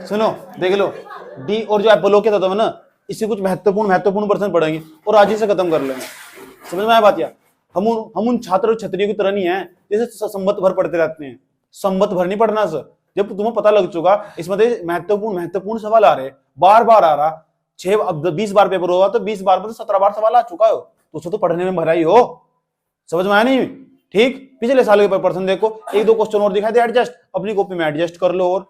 सुनो देख लो, डी और जो एपोलो के तत्व है ना, इससे कुछ महत्वपूर्ण प्रश्न पढ़ेंगे और आज ही से खत्म कर लेंगे। समझ में आया बात? या हम उन छात्र और छत्रियों की तरह नहीं है जैसे संवत भर पढ़ते रहते हैं। संवत भर नहीं पढ़ना सर, जब तुम्हें पता लग चुका इसमें महत्वपूर्ण सवाल आ रहे, बार बार आ रहा, 20 बार पेपर होगा तो 20 बार में 17 बार सवाल आ चुका हो, तो उसको तो पढ़ने में भराई हो। समझ में आया नहीं? ठीक, पिछले साल के पर्सन देखो, 1-2 क्वेश्चन और दिखाई दे एडजस्ट, अपनी कॉपी में एडजस्ट कर लो। और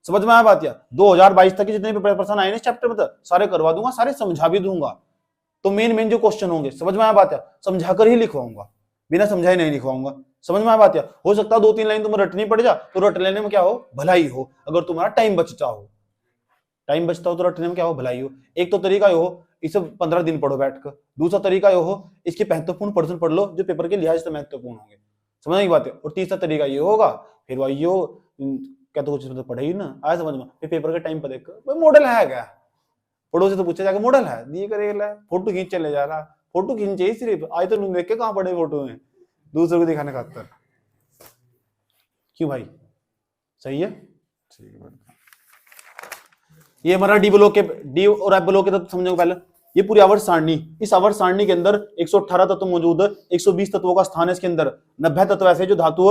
समझ में आया बात? या 2022 तक के जितने भी पर्सन आए ना चैप्टर में सारे करवा दूंगा, सारे समझा भी दूंगा। तो मेन जो क्वेश्चन होंगे, समझ में आया बात? या समझा कर ही लिखवाऊंगा, बिना समझाए नहीं लिखवाऊंगा। समझ में आया बात? या हो सकता है 2-3 लाइन तुम्हें रटनी पड़ जा, तो रट लेने में क्या हो, भलाई हो। अगर तुम्हारा टाइम बचता हो तो रटने में क्या हो, भलाई हो। एक तो तरीका हो, इसे 15 दिन पढ़ो बैठकर। दूसरा तरीका ये हो, इसके महत्वपूर्ण प्रश्न पढ़ लो जो पेपर के लिहाज से महत्वपूर्ण होंगे। समझ की बात है? और तीसरा तरीका ये होगा, फिर भाई यो क्या तो कुछ पढ़े ही ना आया समझ में, फिर पेपर के टाइम पर देख मॉडल है क्या, पड़ोसी तो पूछे जाकर मॉडल है, दिए करेगा, फोटो खींच चले जा रहा, फोटो खींचे सिर्फ, आज तो देख के कहाँ पड़े फोटो में, दूसरों को दिखाने खातर। क्यों भाई? सही है? ठीक है। ये हमारा डी ब्लॉक के डी और एफ ब्लॉक के तत्व समझो पहले। ये पूरी आवर्त सारणी, इस आवर्त सारणी के अंदर 118 तत्व मौजूद है, 120 तत्वों का स्थान है इसके अंदर, 90 तत्व ऐसे जो धातु,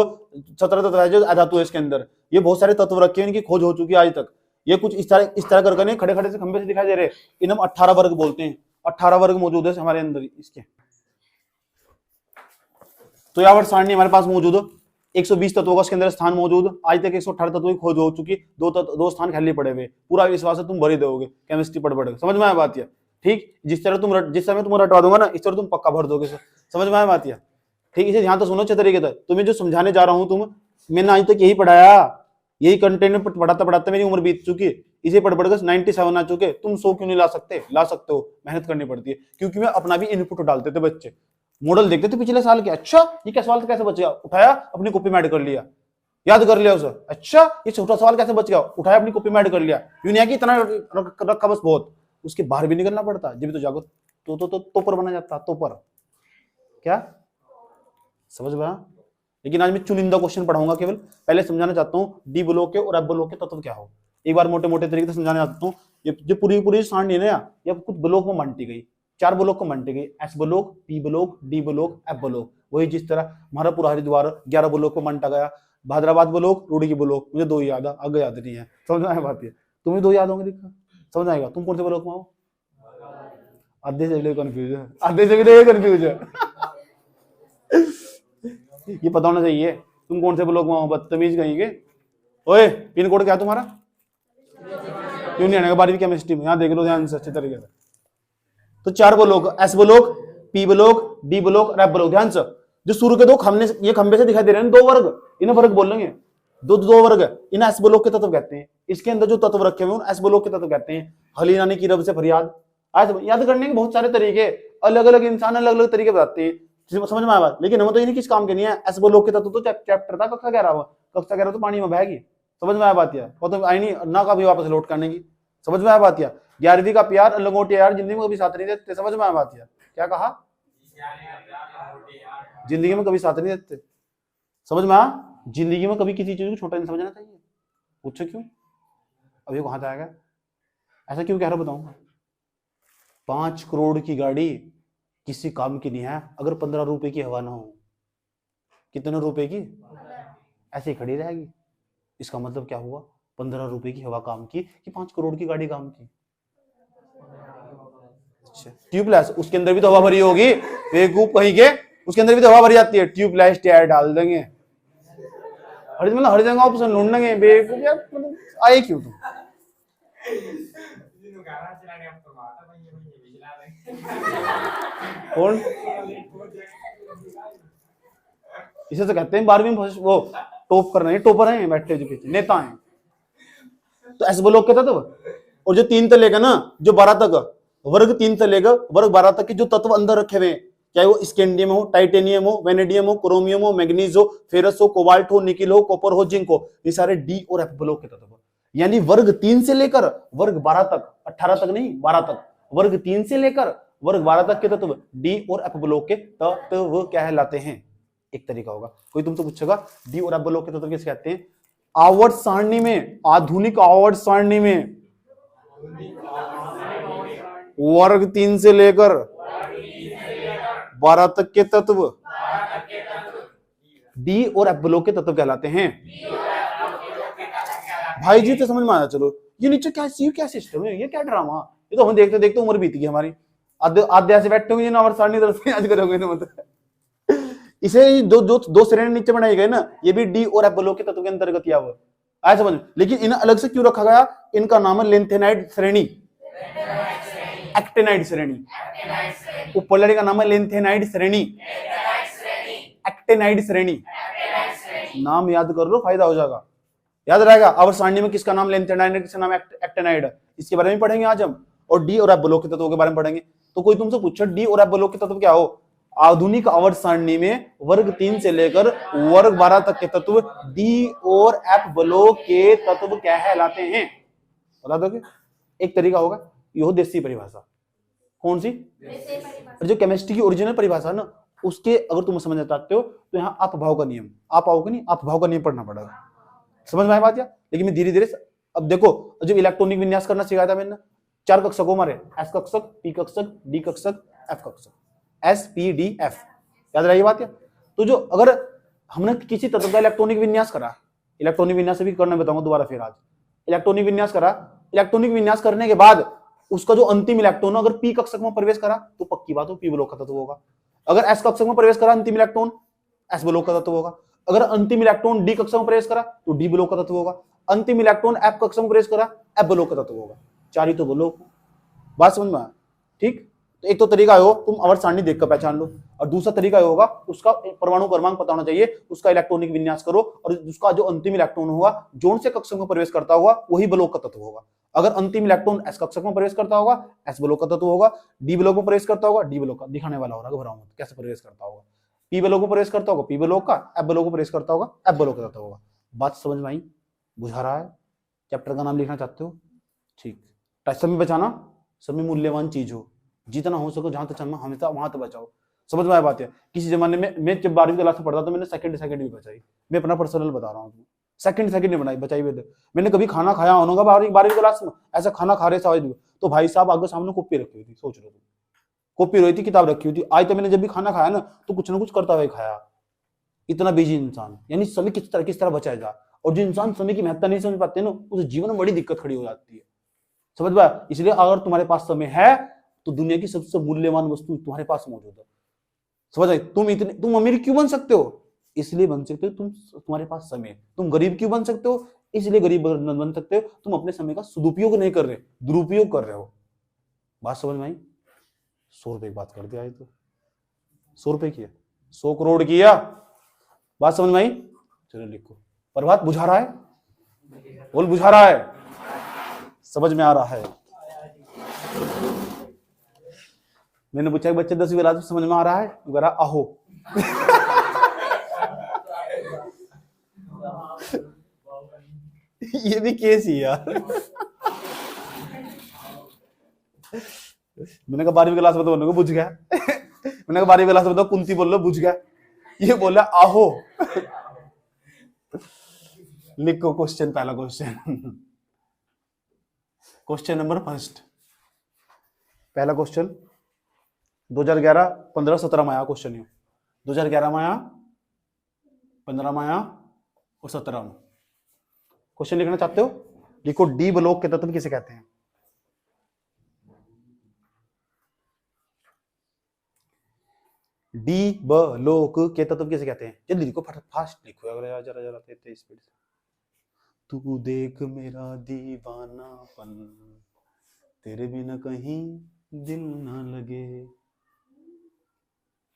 17 तत्व ऐसे जो अधातु है इसके अंदर। ये बहुत सारे तत्व रखे हैं, इनकी खोज हो चुकी है आज तक। ये कुछ इस तरह करके खड़े खड़े से खंबे से दिखाई दे रहे, इन्हें हम 18 वर्ग बोलते हैं। 18 वर्ग मौजूद है हमारे अंदर इसके। तो ये आवर्त सारणी हमारे पास मौजूद है, 120 तत्वों का इसके अंदर स्थान मौजूद। आज तक 118 तत्वों की खोज हो चुकी, दो स्थान खाली पड़े हुए। पूरा विश्वास है तुम भर ही दोगे, केमिस्ट्री पढ़। समझ में आया बात? या ठीक, जिस समय तुम रटवा दूंगा ना, इस तरह तुम पक्का भर दोगे। समझ में आया बात? या ठीक, इसे ध्यान तो सुनो अच्छे तरीके से। तुम्हें जो समझाने जा रहा हूं, मैंने आज तक यही पढ़ाया, यही कंटेंट पढ़ाते मेरी उम्र बीत चुकी, इसे पढ़कर 97 आ चुके। तुम 100 क्यों नहीं ला सकते? ला सकते हो, मेहनत करनी पड़ती है। क्योंकि मैं अपना भी इनपुट डालते थे बच्चे, मॉडल देखते थे पिछले साल के, अच्छा ये क्या सवाल कैसे बच गया, उठाया अपनी कॉपी में ऐड कर लिया, याद कर लिया उसे। अच्छा ये छोटा सवाल कैसे बच गया, उठाया अपनी कॉपी में ऐड कर लिया। यूं की इतना रखा बस बहुत, उसके बाहर भी निकलना पड़ता, जब तो जागो तोपर बना जाता, तोपर क्या। समझ में? लेकिन आज मैं चुनिंदा क्वेश्चन पढ़ाऊंगा केवल। पहले समझाना चाहता हूँ डी ब्लॉक के और एफ ब्लॉक के तत्व क्या हो, एक बार मोटे मोटे तरीके से समझाना चाहता हूँ। ये जो पूरी सारणी है ना, ये कुछ ब्लॉक में बांटी गई, 4 ब्लॉक को बांटी गई, S block, P block, D block, F block. वही जिस तरह हमारा पूरा हरिद्वार 11 ब्लॉक को बांटा गया, भादराबाद ब्लॉक, रूड़ी की ब्लॉक, मुझे 2 याद है, आगे याद नहीं है। समझ में आया बात? है तुम्हें 2 याद होंगे, दिखा समझ आएगा। तुम कौन से ब्लॉक में हो? आधे से भी कंफ्यूज है, आधे से भी कंफ्यूज है। ये पता होना चाहिए तुम कौन से ब्लॉक में हो, बदतमीज कहेंगे। ओए पिन कोड क्या है तुम्हारा? क्यों नहीं आने 12वीं केमिस्ट्री में? यहाँ देख लो ध्यान से अच्छे तरीके से। तो 4 block, S block, P block, D block और एफ ब्लॉक। ध्यान से, जो सूर्य के 2 खंभे, ये खंभे से दिखाई दे रहे हैं 2 वर्ग, इन्हें वर्ग बोल लेंगे, दो वर्ग, इन्हें एस ब्लॉक के तत्व कहते हैं। इसके अंदर जो तत्व रखे हुए हैं एस ब्लॉक के तत्व कहते हैं। हलीनानी की रब से फरियाद, याद करने के बहुत सारे तरीके, अलग अलग इंसान अलग अलग तरीके बताते हैं। समझ में आया बात? लेकिन हम तो इन्हें किस काम के नहीं है। एस ब्लॉक के तत्व तो चैप्टर था कक्षा 11 तो पानी में बहेगी। समझ में आया बात? या वो तो आई नहीं ना कभी वापस लौट करने की। समझ में आया बात? या 11वीं का प्यार लंगोटिया यार जिंदगी में कभी साथ नहीं देते। समझ में आया बात? या क्या कहा? जिंदगी में कभी साथ नहीं देते। समझ में आया? जिंदगी में कभी किसी चीज को छोटा नहीं समझना चाहिए। पूछो क्यों? अब ये कहां से आएगा? ऐसा क्यों कह रहा बताऊंगा। 5 करोड़ की गाड़ी किसी काम की नहीं है अगर 15 रुपए की हवा ना हो। कितने रुपए की? ऐसे ही खड़ी रहेगी। इसका मतलब क्या हुआ? 15 रुपए की हवा काम की कि 5 करोड़ की गाड़ी काम की। अच्छा, ट्यूबलेस, उसके अंदर भी तो हवा भरी होगी, बेवकूफ कहीं के, उसके अंदर भी तो हवा भरी जाती है। ट्यूबलेस टायर डाल देंगे, हर जगह ऑप्शन ढूंढेंगे। बेवकूफ यार, आए क्यों तुम? कौन? इसे तो कहते हैं 12वीं में वो टॉप करना है, टॉपर हैं बैठे जो पीछे, नेता हैं। तो ऐसे ब्लॉक के तत्व, और जो 3 से लेकर ना जो 12 तक, वर्ग 3 से लेकर वर्ग 12 तक के जो तत्व अंदर रखे हुए, चाहे वो स्कैंडियम हो, टाइटेनियम हो, वेनेडियम हो, क्रोमियम हो, मैग्नीज हो, फेरस हो, कोबाल्ट हो, निकिल हो, कॉपर हो, जिंक हो, ये सारे डी और एफ ब्लॉक के तत्व। यानी वर्ग 3 से लेकर वर्ग 12 तक, 18 तक नहीं 12 तक, वर्ग 3 से लेकर वर्ग 12 तक के तत्व डी और एफ ब्लॉक के तत्व कहलाते हैं। एक तरीका होगा। कोई तुमसे पूछेगा डी और एफ ब्लॉक के तत्व किसे कहते हैं? आवर्त सारणी में, आधुनिक आवर्त सारणी में वर्ग 3 से लेकर 12 तक के तत्व डी और एफ ब्लॉक के तत्व कहलाते हैं। भाई जी तो समझ में आया। चलो ये नीचे क्या सिस्टम है, ये क्या ड्रामा, ये तो हम देखते देखते उम्र बीत गई हमारी। आधे से बैठे होंगे ना आवर्त सारणी आज करोगे ना, मतलब इसे दो श्रेणी नीचे बनाई गई ना, ये भी डी और एफ ब्लॉक के तत्व के अंतर्गत किया हुआ आया समझ। लेकिन इन्हें अलग से क्यों रखा गया, इनका नाम है लेंथेनाइड श्रेणी, एक्टेनाइड श्रेणी। ऊपर वाले का नाम है लेंथेनाइड श्रेणी, एक्टेनाइड श्रेणी। नाम याद कर लो, फायदा हो जाएगा, याद रहेगा। आवर्त सारणी में किसका नाम लेंथेनाइड, किसका नाम एक्टेनाइड, इसके बारे में पढ़ेंगे आज हम। और डी और एफ ब्लॉक के तत्वों के बारे में पढ़ेंगे। तो कोई तुमसे पूछे डी और एफ ब्लॉक के तत्व क्या हो, आधुनिक आवर्त सारणी में वर्ग 3 से लेकर वर्ग 12 तक के तत्व डी और एफ ब्लॉक के तत्व कहलाते हैं। बता दोगे? एक तरीका होगा, यह देसी परिभाषा। कौन सी? जो केमिस्ट्री की ओरिजिनल परिभाषा ना, उसके अगर तुम समझना चाहते हो तो यहाँ अपभाव का नियम, आप आओगे नहीं, अपभाव का नियम पढ़ना पड़ेगा। समझ में आया बात? या लेकिन मैं धीरे धीरे, अब देखो जब इलेक्ट्रॉनिक विन्यास करना सिखाया था मैंने, 4 कक्षकों हमारे, एस कक्षक, पी कक्षक, डी कक्षक, एफ कक्षक, एस पी डी एफ, याद रही बात? या तो जो अगर हमने किसी तत्व का इलेक्ट्रॉनिक विन्यास करा, इलेक्ट्रॉनिक विन्यास भी करना बताऊंगा दोबारा फिर आज। इलेक्ट्रॉनिक विन्यास करा, इलेक्ट्रॉनिक विन्यास करने के बाद उसका जो अंतिम इलेक्ट्रॉन अगर पी कक्षक में प्रवेश करा तो पक्की बात हो पी ब्लॉक का तत्व होगा। अगर एस कक्षक में प्रवेश करा अंतिम इलेक्ट्रॉन, एस ब्लॉक का तत्व होगा। अगर अंतिम इलेक्ट्रॉन डी कक्षक में प्रवेश करा तो डी ब्लॉक का तत्व होगा। अंतिम इलेक्ट्रॉन एफ कक्षक में प्रवेश करा, एफ ब्लॉक का तत्व होगा। 4 ही तो ब्लॉक। बात समझ में आया? ठीक। तो एक तो तरीका हो तुम आवर्त सारणी देखकर पहचान लो, और दूसरा तरीका होगा उसका परमाणु क्रमांक पता होना चाहिए, उसका इलेक्ट्रॉनिक विन्यास करो, और उसका जो अंतिम इलेक्ट्रॉन होगा जोन से कक्षक में प्रवेश करता होगा वही ब्लॉक का तत्व होगा। अगर अंतिम इलेक्ट्रॉन एस कक्षक में प्रवेश करता होगा, एस ब्लॉक का तत्व होगा। डी ब्लॉक में प्रवेश करता होगा, डी ब्लॉक का, दिखाने वाला हो रहा है, घबराओ मत, कैसे प्रवेश करता होगा। पी ब्लॉक में प्रवेश करता होगा, पी ब्लॉक का, एफ ब्लॉक में प्रवेश करता होगा, एफ ब्लॉक का तत्व होगा। बात समझ में आई? बुझा रहा है? चैप्टर का नाम लिखना चाहते हो? ठीक। समय बचाना, समय मूल्यवान चीज हो, जितना हो सको जहां तक समय हमेशा वहां तक बचाओ। समझ में आया बात? है किसी जमाने में मैं जब 12वीं क्लास में पढ़ता तो मैंने सेकंड भी बचाई। मैं अपना पर्सनल बता रहा हूँ, सेकंड नहीं बनाई, बचाई हुई। मैंने कभी खाना खाया होगा 12वीं क्लास में, ऐसा खाना खा रहे साहब तो भाई साहब आगे सामने कॉपी रखी हुई थी, सोच लो, कॉपी रही थी, किताब रखी हुई थी। आज तो मैंने जब भी खाना खाया ना तो कुछ ना कुछ करता हुआ खाया। इतना बिजी इंसान, यानी समय किस तरह बचाया जाए। और जो इंसान समय की महत्ता नहीं समझ पाते ना, उस जीवन में बड़ी दिक्कत खड़ी हो जाती है। समझ पाया? इसलिए अगर तुम्हारे पास समय है तो दुनिया की सबसे मूल्यवान वस्तु तुम्हारे पास मौजूद है। समझ आई? तुम अमीर क्यों बन सकते हो? इसलिए बन सकते हो तुम्हारे पास समय। तुम गरीब क्यों बन सकते हो? इसलिए गरीब बन सकते हो तुम अपने समय का सदुपयोग नहीं कर रहे, दुरुपयोग कर रहे हो। बात समझ में आई? 100 रुपए की बात कर दिया, तो 100 रुपए किया, 100 करोड़ किया। बात समझ में आई? चलो लिखो। प्रभात बुझा रहा है? बोल बुझा रहा है? समझ में आ रहा है? मैंने पूछा कि बच्चे 10वीं क्लास में समझ में आ रहा है? कह आहो। ये भी केस ही यार। मैंने कहा 12वीं क्लास में तो बोलने को बुझ गया। मैंने कहा 12वीं क्लास में तो कुंती बोल लो बुझ गया, ये बोला आहो। लिखो क्वेश्चन, पहला क्वेश्चन नंबर 1। पहला क्वेश्चन 2011, 15, 17 में आया क्वेश्चन। ये 2011 में आया, 15 में आया और 17 में। क्वेश्चन लिखना चाहते हो? लिखो डी ब्लॉक के तत्व किसे कहते हैं? डी ब्लॉक के तत्व किसे कहते हैं? जल्दी लिखो, फास्ट लिखो, अगर जरा तेज स्पीड से। तू देख मेरा दीवानापन, तेरे बिना कहीं दिल ना लगे।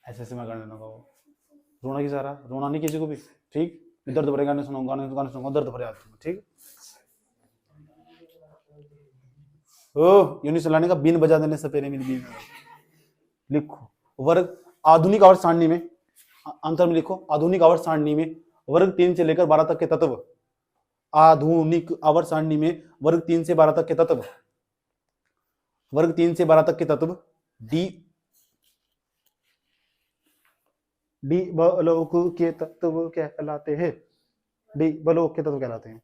ऐसे मैं करने लगा। रोना की सारा, रोना नहीं किसी को भी, ठीक? दर्द भरे गाने सुनाऊंगा, गाने सुनाऊंगा, दर्द भरे आते हैं, ठीक? यूनिट चलाने का बीन बजा देने से पहले बीन। लिखो वर्ग आधुनिक आवर्त सारणी में, अंतर में लिखो आधुनिक आवर्त सारणी में वर्ग 3 से लेकर 12 तक के तत्व। आधुनिक आवर्त सारणी में वर्ग 3 से 12 तक के तत्व, वर्ग 3 से 12 तक के तत्व डी ब्लॉक के तत्व कहलाते हैं। डी बलोक के तत्व कहलाते हैं।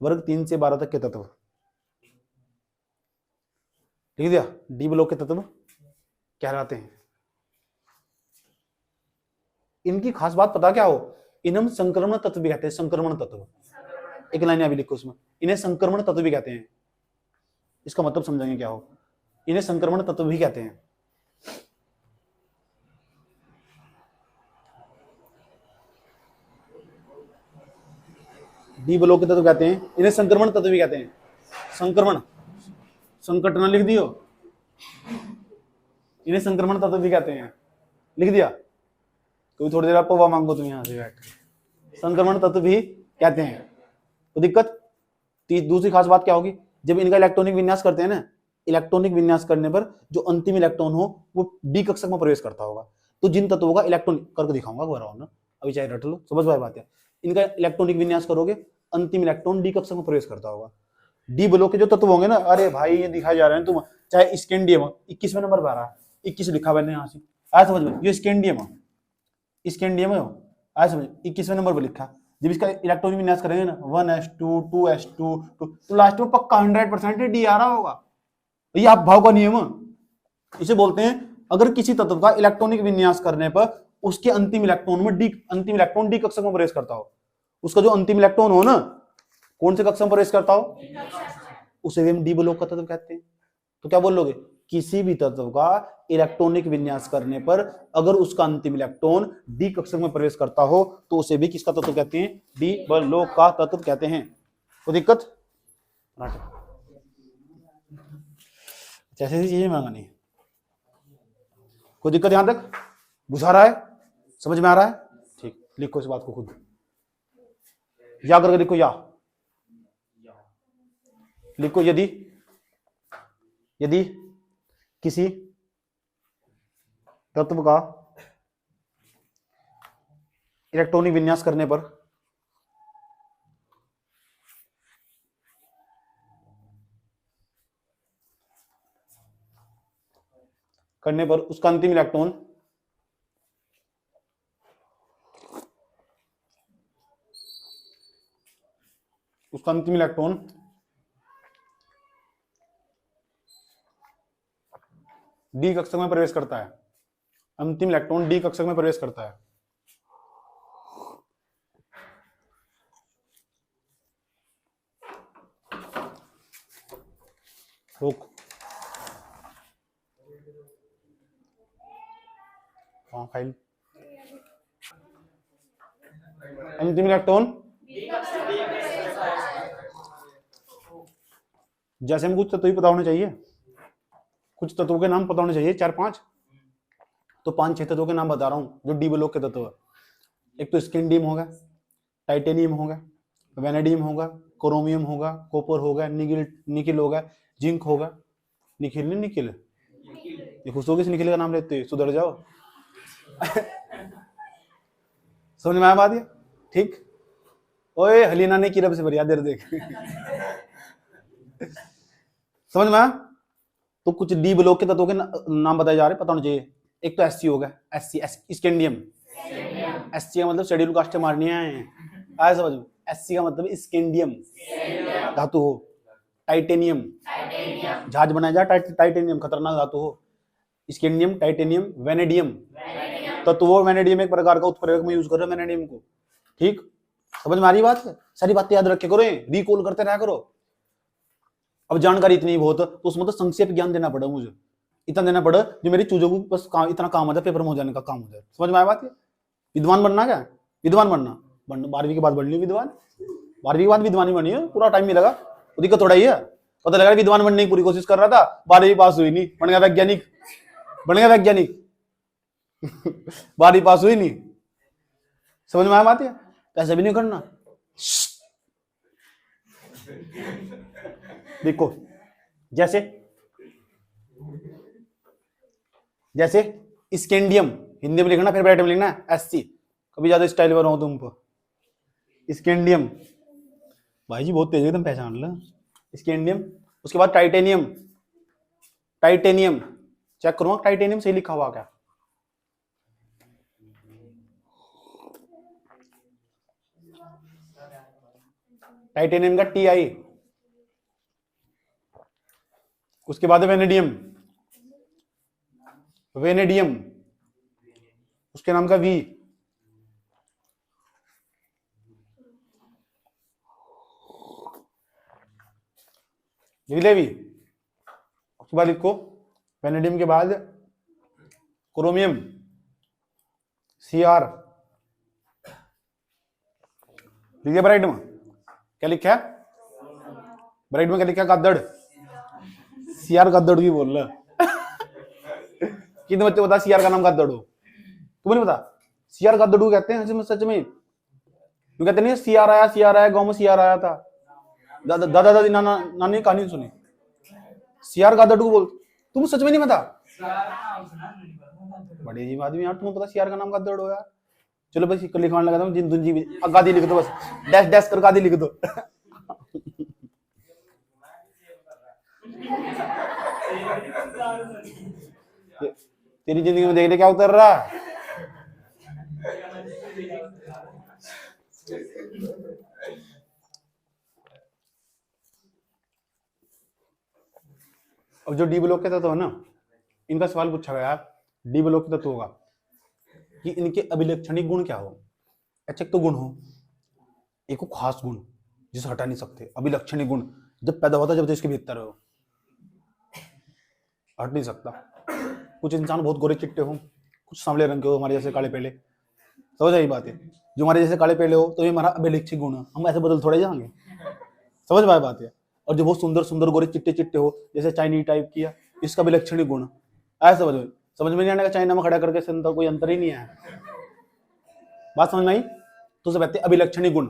वर्ग 3 से 12 तक के तत्व, ठीक है, डी ब्लॉक के तत्व कहलाते हैं। इनकी खास बात पता क्या हो, इन्हें हम संक्रमण तत्व भी कहते हैं। संक्रमण तत्व, एक लाइन अभी लिखो उसमें, इन्हें संक्रमण तत्व भी कहते हैं। इसका मतलब समझेंगे क्या हो, इन्हें संक्रमण तत्व भी कहते हैं। डी ब्लॉक के तत्व कहते हैं, इन्हें संक्रमण तत्व भी कहते हैं। संक्रमण, संकट ना लिख दियो, इन्हें संक्रमण तत्व भी कहते हैं, लिख दिया। तो थोड़ी देर आप पवा मांगो तुम यहां से बैठ, संक्रमण तत्व भी कहते हैं। तो दिक्कत दूसरी खास बात क्या होगी, जब इनका इलेक्ट्रॉनिक विन्यास करते हैं ना, इलेक्ट्रॉनिक विन्यास करने पर जो अंतिम इलेक्ट्रॉन हो वो डी कक्षक में प्रवेश करता होगा। तो जिन तत्वों का इलेक्ट्रॉन करके दिखाऊंगा, अभी चाहे रट लो, समझ में बात है। इनका इलेक्ट्रॉनिक विन्यास करोगे, अंतिम इलेक्ट्रॉन डी कक्षक में प्रवेश करता होगा। डी ब्लॉक के जो तत्व होंगे ना, अरे भाई ये दिखाए जा रहे हैं तुम, चाहे स्कैंडियम 21वें नंबर पर आ रहा है, 21 लिखा मैंने यहाँ से, आया समझ में, ये स्कैंडियम है, आया समझ, 21वें नंबर पर लिखा। जब इसका इलेक्ट्रॉनिक विन्यास करेंगे ना, 1s2 2s2 तो लास्ट में पक्का 100% डी आ रहा होगा। ये आप भाव का नियम, इसे बोलते हैं अगर किसी तत्व का इलेक्ट्रॉनिक विन्यास करने पर उसके अंतिम इलेक्ट्रॉन डी कक्षक में प्रवेश करता हो, उसका जो अंतिम इलेक्ट्रॉन हो ना, कौन से कक्षक में प्रवेश करता हो, उसे हम डी ब्लॉक का तत्व कहते हैं। तो क्या बोलोगे, किसी भी तत्व का इलेक्ट्रॉनिक विन्यास करने पर अगर उसका अंतिम इलेक्ट्रॉन डी कक्षक में प्रवेश करता हो तो उसे भी किसका तत्व कहते हैं, डी ब्लॉक का तत्व कहते हैं। तो दिक्कत जैसे चीजें मांगनी है, कोई दिक्कत यहां तक बुझा रहा है, समझ में आ रहा है, ठीक। लिखो इस बात को खुद या करके लिखो, या लिखो, यदि किसी तत्व का इलेक्ट्रॉनिक विन्यास करने पर उसका अंतिम इलेक्ट्रॉन डी कक्षक में प्रवेश करता है, अंतिम इलेक्ट्रॉन डी कक्षक में प्रवेश करता है, रोक, हाँ फाइल, अंतिम इलेक्ट्रॉन जैसे हम कुछ तत्व ही पता होने चाहिए, कुछ तत्वों के नाम पता होने चाहिए, 4-5, तो 5-6 तत्वों के नाम बता रहा हूं जो डी ब्लॉक के तत्व है। एक तो स्कैंडियम होगा, टाइटेनियम होगा, वेनेडियम होगा, क्रोमियम होगा, कॉपर होगा, निकिल होगा, जिंक होगा, निकिल नहीं निकिल, ये खुश होगी निकिल का नाम लेते हो, सुधर जाओ। समझ में आया बात ये, ठीक। ओए हलीना ने की रब से बढ़िया देर देख। समझ में आया। तो कुछ डी ब्लॉक के तत्वों के नाम बताए जा रहे, पता होना चाहिए। एक तो एससी होगा, एससी स्कैंडियम, एससी का मतलब शेड्यूल कास्ट मारनी है, आया समझ में। एससी का मतलब स्कैंडियम धातु हो, टाइटेनियम जहाज बनाया जा, टाइटेनियम खतरनाक धातु हो, स्कैंडियम, टाइटेनियम, वेनेडियम तत्व हो, वेनेडियम एक प्रकार का उत्प्रेरक में यूज कर रहे हैं वेनेडियम को, ठीक। समझ में आ रही बात है, सारी बातें याद रखे करो, रिकॉल करते रहा करो। अब जानकारी इतनी बहुत तो उसमें तो संक्षेप ज्ञान देना पड़ा, मुझे इतना देना पड़ा जो मेरी चीजों को बस इतना काम हो जाए, पेपर में हो जाने का काम हो जाए। समझ में आया बात है। विद्वान बनना, क्या विद्वान बनना, 12वीं के बाद बन ली विद्वान, 12वीं के बाद विद्वान ही बनी है, पूरा टाइम मिलेगा। तो दिक्कत थोड़ा ही है, पता लगा विद्वान बनने की पूरी कोशिश कर रहा था, 12वीं पास हुई नहीं, बन गया वैज्ञानिक, 12वीं पास हुई नहीं। समझ में आया बात है। ऐसा भी नहीं करना। देखो जैसे स्कैंडियम हिंदी में लिखना, फिर ब्रैकेट में लिखना एससी, कभी ज्यादा स्टाइल बना हो तुम पर। स्कैंडियम भाई जी बहुत तेज एकदम, पहचान लो। स्कैंडियम, उसके बाद टाइटेनियम, चेक करूंगा टाइटेनियम सही लिखा हुआ क्या। टाइटेनियम का Ti, उसके बाद वेनेडियम, वेनेडियम उसके नाम का V, लिख ले V। उसके बाद लिखो वेनेडियम के बाद क्रोमियम Cr, लिखिए ब्राइट में क्या लिखा है, ब्राइट में क्या लिखा है, गद्दड़, Cr गद्दड़ भी बोल रहा कितने बच्चे बता Cr का नाम गद्दड़ हो, तुम्हें नहीं पता Cr गद्दड़ कहते हैं सच में, क्यों कहते नहीं Cr आया गांव में Cr आया था, दादा दादी नाना नानी कहानी सुनी, Cr गद्दड़ बोल, तुम सच में नहीं पता, बड़े अजीब आदमी यार, तुम्हें पता Cr का नाम गद्दड़ हो यार। चलो बस लिखवाने लगा था जिंदुन जी गादी लिख दो, बस डैश डैश कर गादी लिख दो तेरी जिंदगी में देख ले क्या उतर रहा है। अब जो डी ब्लॉक के तत्व है ना, इनका सवाल पूछा गया डी ब्लॉक के तत्व होगा कि इनके अभिलक्षणिक गुण क्या हो। अच्छा, एक तो गुण हो, एक को खास गुण जिसे हटा नहीं सकते, अभिलक्षणिक गुण जब पैदा होता है जब तो इसके भीतर हो, हट नहीं सकता। कुछ इंसान बहुत गोरे चिट्टे हो, कुछ सांवले रंग के हो, हमारे जैसे काले पहले, समझ आई बात है, जो हमारे जैसे काले पहले हो तो ये हमारा अभिलक्षिक गुण है, हम ऐसे बदल थोड़े जाएंगे, समझ में बात है। और जो बहुत सुंदर सुंदर गोरे चिट्टे चिट्टे हो जैसे चाइनीज टाइप किया, इसका अभिलक्षणिक गुण ऐसा समझ में नहीं आने का, चाइना में खड़ा करके अंतर कोई अंतर ही नहीं है, बात समझ में आई। तो सब कहते हैं अभिलक्षणिक गुण,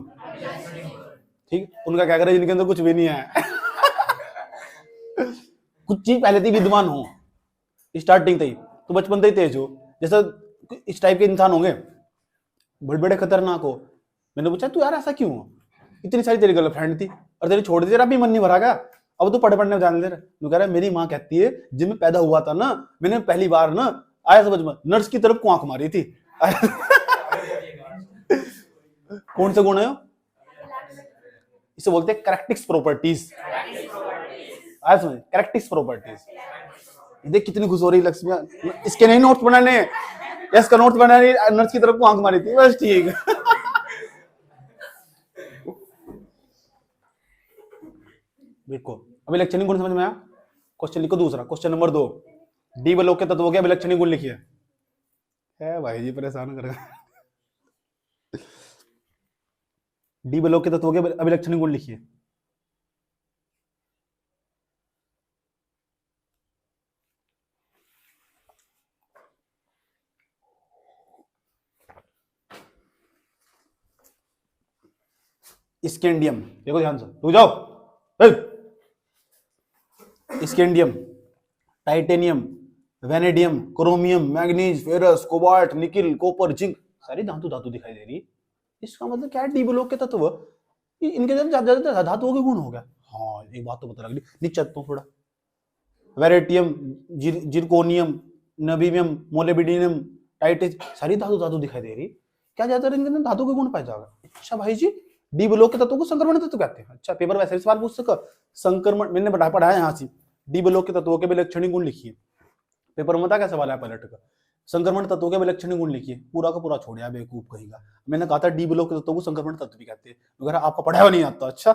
ठीक, उनका क्या करे जिनके अंदर कुछ भी नहीं है कुछ चीज पहले से विद्यमान हो स्टार्टिंग से ही, तो बचपन से ही तेज हो, जैसा इस टाइप के इंसान होंगे बड़े बड़े खतरनाक हो। मैंने पूछा तू यार ऐसा क्यों हो, इतनी सारी तेरी गर्लफ्रेंड थी और तेरी छोड़ दी, तेरा भी मन नहीं भरा क्या, अब तो पढ़ने में जाने दे रहा। तू कह रहा है मेरी माँ कहती है जब मैं पैदा हुआ था ना, मैंने पहली बार ना आया समझ में नर्स की तरफ को आंख मारी थी कौन से गुण है, इसे बोलते हैं कैरेक्टरिस्टिक्स प्रॉपर्टीज, आया समझ, कैरेक्टरिस्टिक्स प्रॉपर्टीज। देख कितनी खुश हो रही लक्ष्मी, इसके नहीं नोट्स बनाने, इसका नोट्स बनाने, नर्स की तरफ को आंख मारी थी, बस ठीक देखो अभिलक्षणिक गुण समझ में आया। क्वेश्चन लिखो दूसरा, क्वेश्चन नंबर 2, डी ब्लॉक के तत्वों के अभिलक्षणिक गुण लिखिए। है भाई जी परेशान करेगा डी ब्लॉक के तत्वों के अभिलक्षणिक गुण लिखिए। स्कैंडियम, देखो ध्यान से, रुक जाओ, scandium, titanium, vanadium, chromium, manganese, ferrous, cobalt, nickel, copper, zinc, सारी धातु धातु दिखाई दे रही। इसका मतलब क्या है, डी ब्लॉक के तत्व इनके अंदर ज्यादा धातुओं के गुण हो गया। हाँ एक बात तो पता लग रही, नीचे चलता हूं थोड़ा, वेरेटियम, जिरकोनियम, नबीबियम, मोलिब्डेनम, टाइटेज, सारी धातु धातु दिखाई दे रही। क्या ज्यादातर इनके अंदर धातु के गुण पाए जाएगा। अच्छा भाई जी, डी ब्लॉक के तत्वों को संक्रमण तत्व कहते हैं। अच्छा पेपर वैसे सवाल पूछ सका, संक्रमण मैंने पढ़ाया यहाँ से, डी ब्लॉक के तत्वों के विलक्षणिक गुण लिखिए। पेपर में बता क्या सवाल है पलट का, संक्रमण तत्वों के विलक्षणिक गुण लिखिए, पूरा का पूरा छोड़ यार बेवकूफ कहेगा। मैंने कहा था डी ब्लॉक के तत्वों को संक्रमण तत्व भी कहते हैं, वगैरह आपका पढ़ाया नहीं आता। अच्छा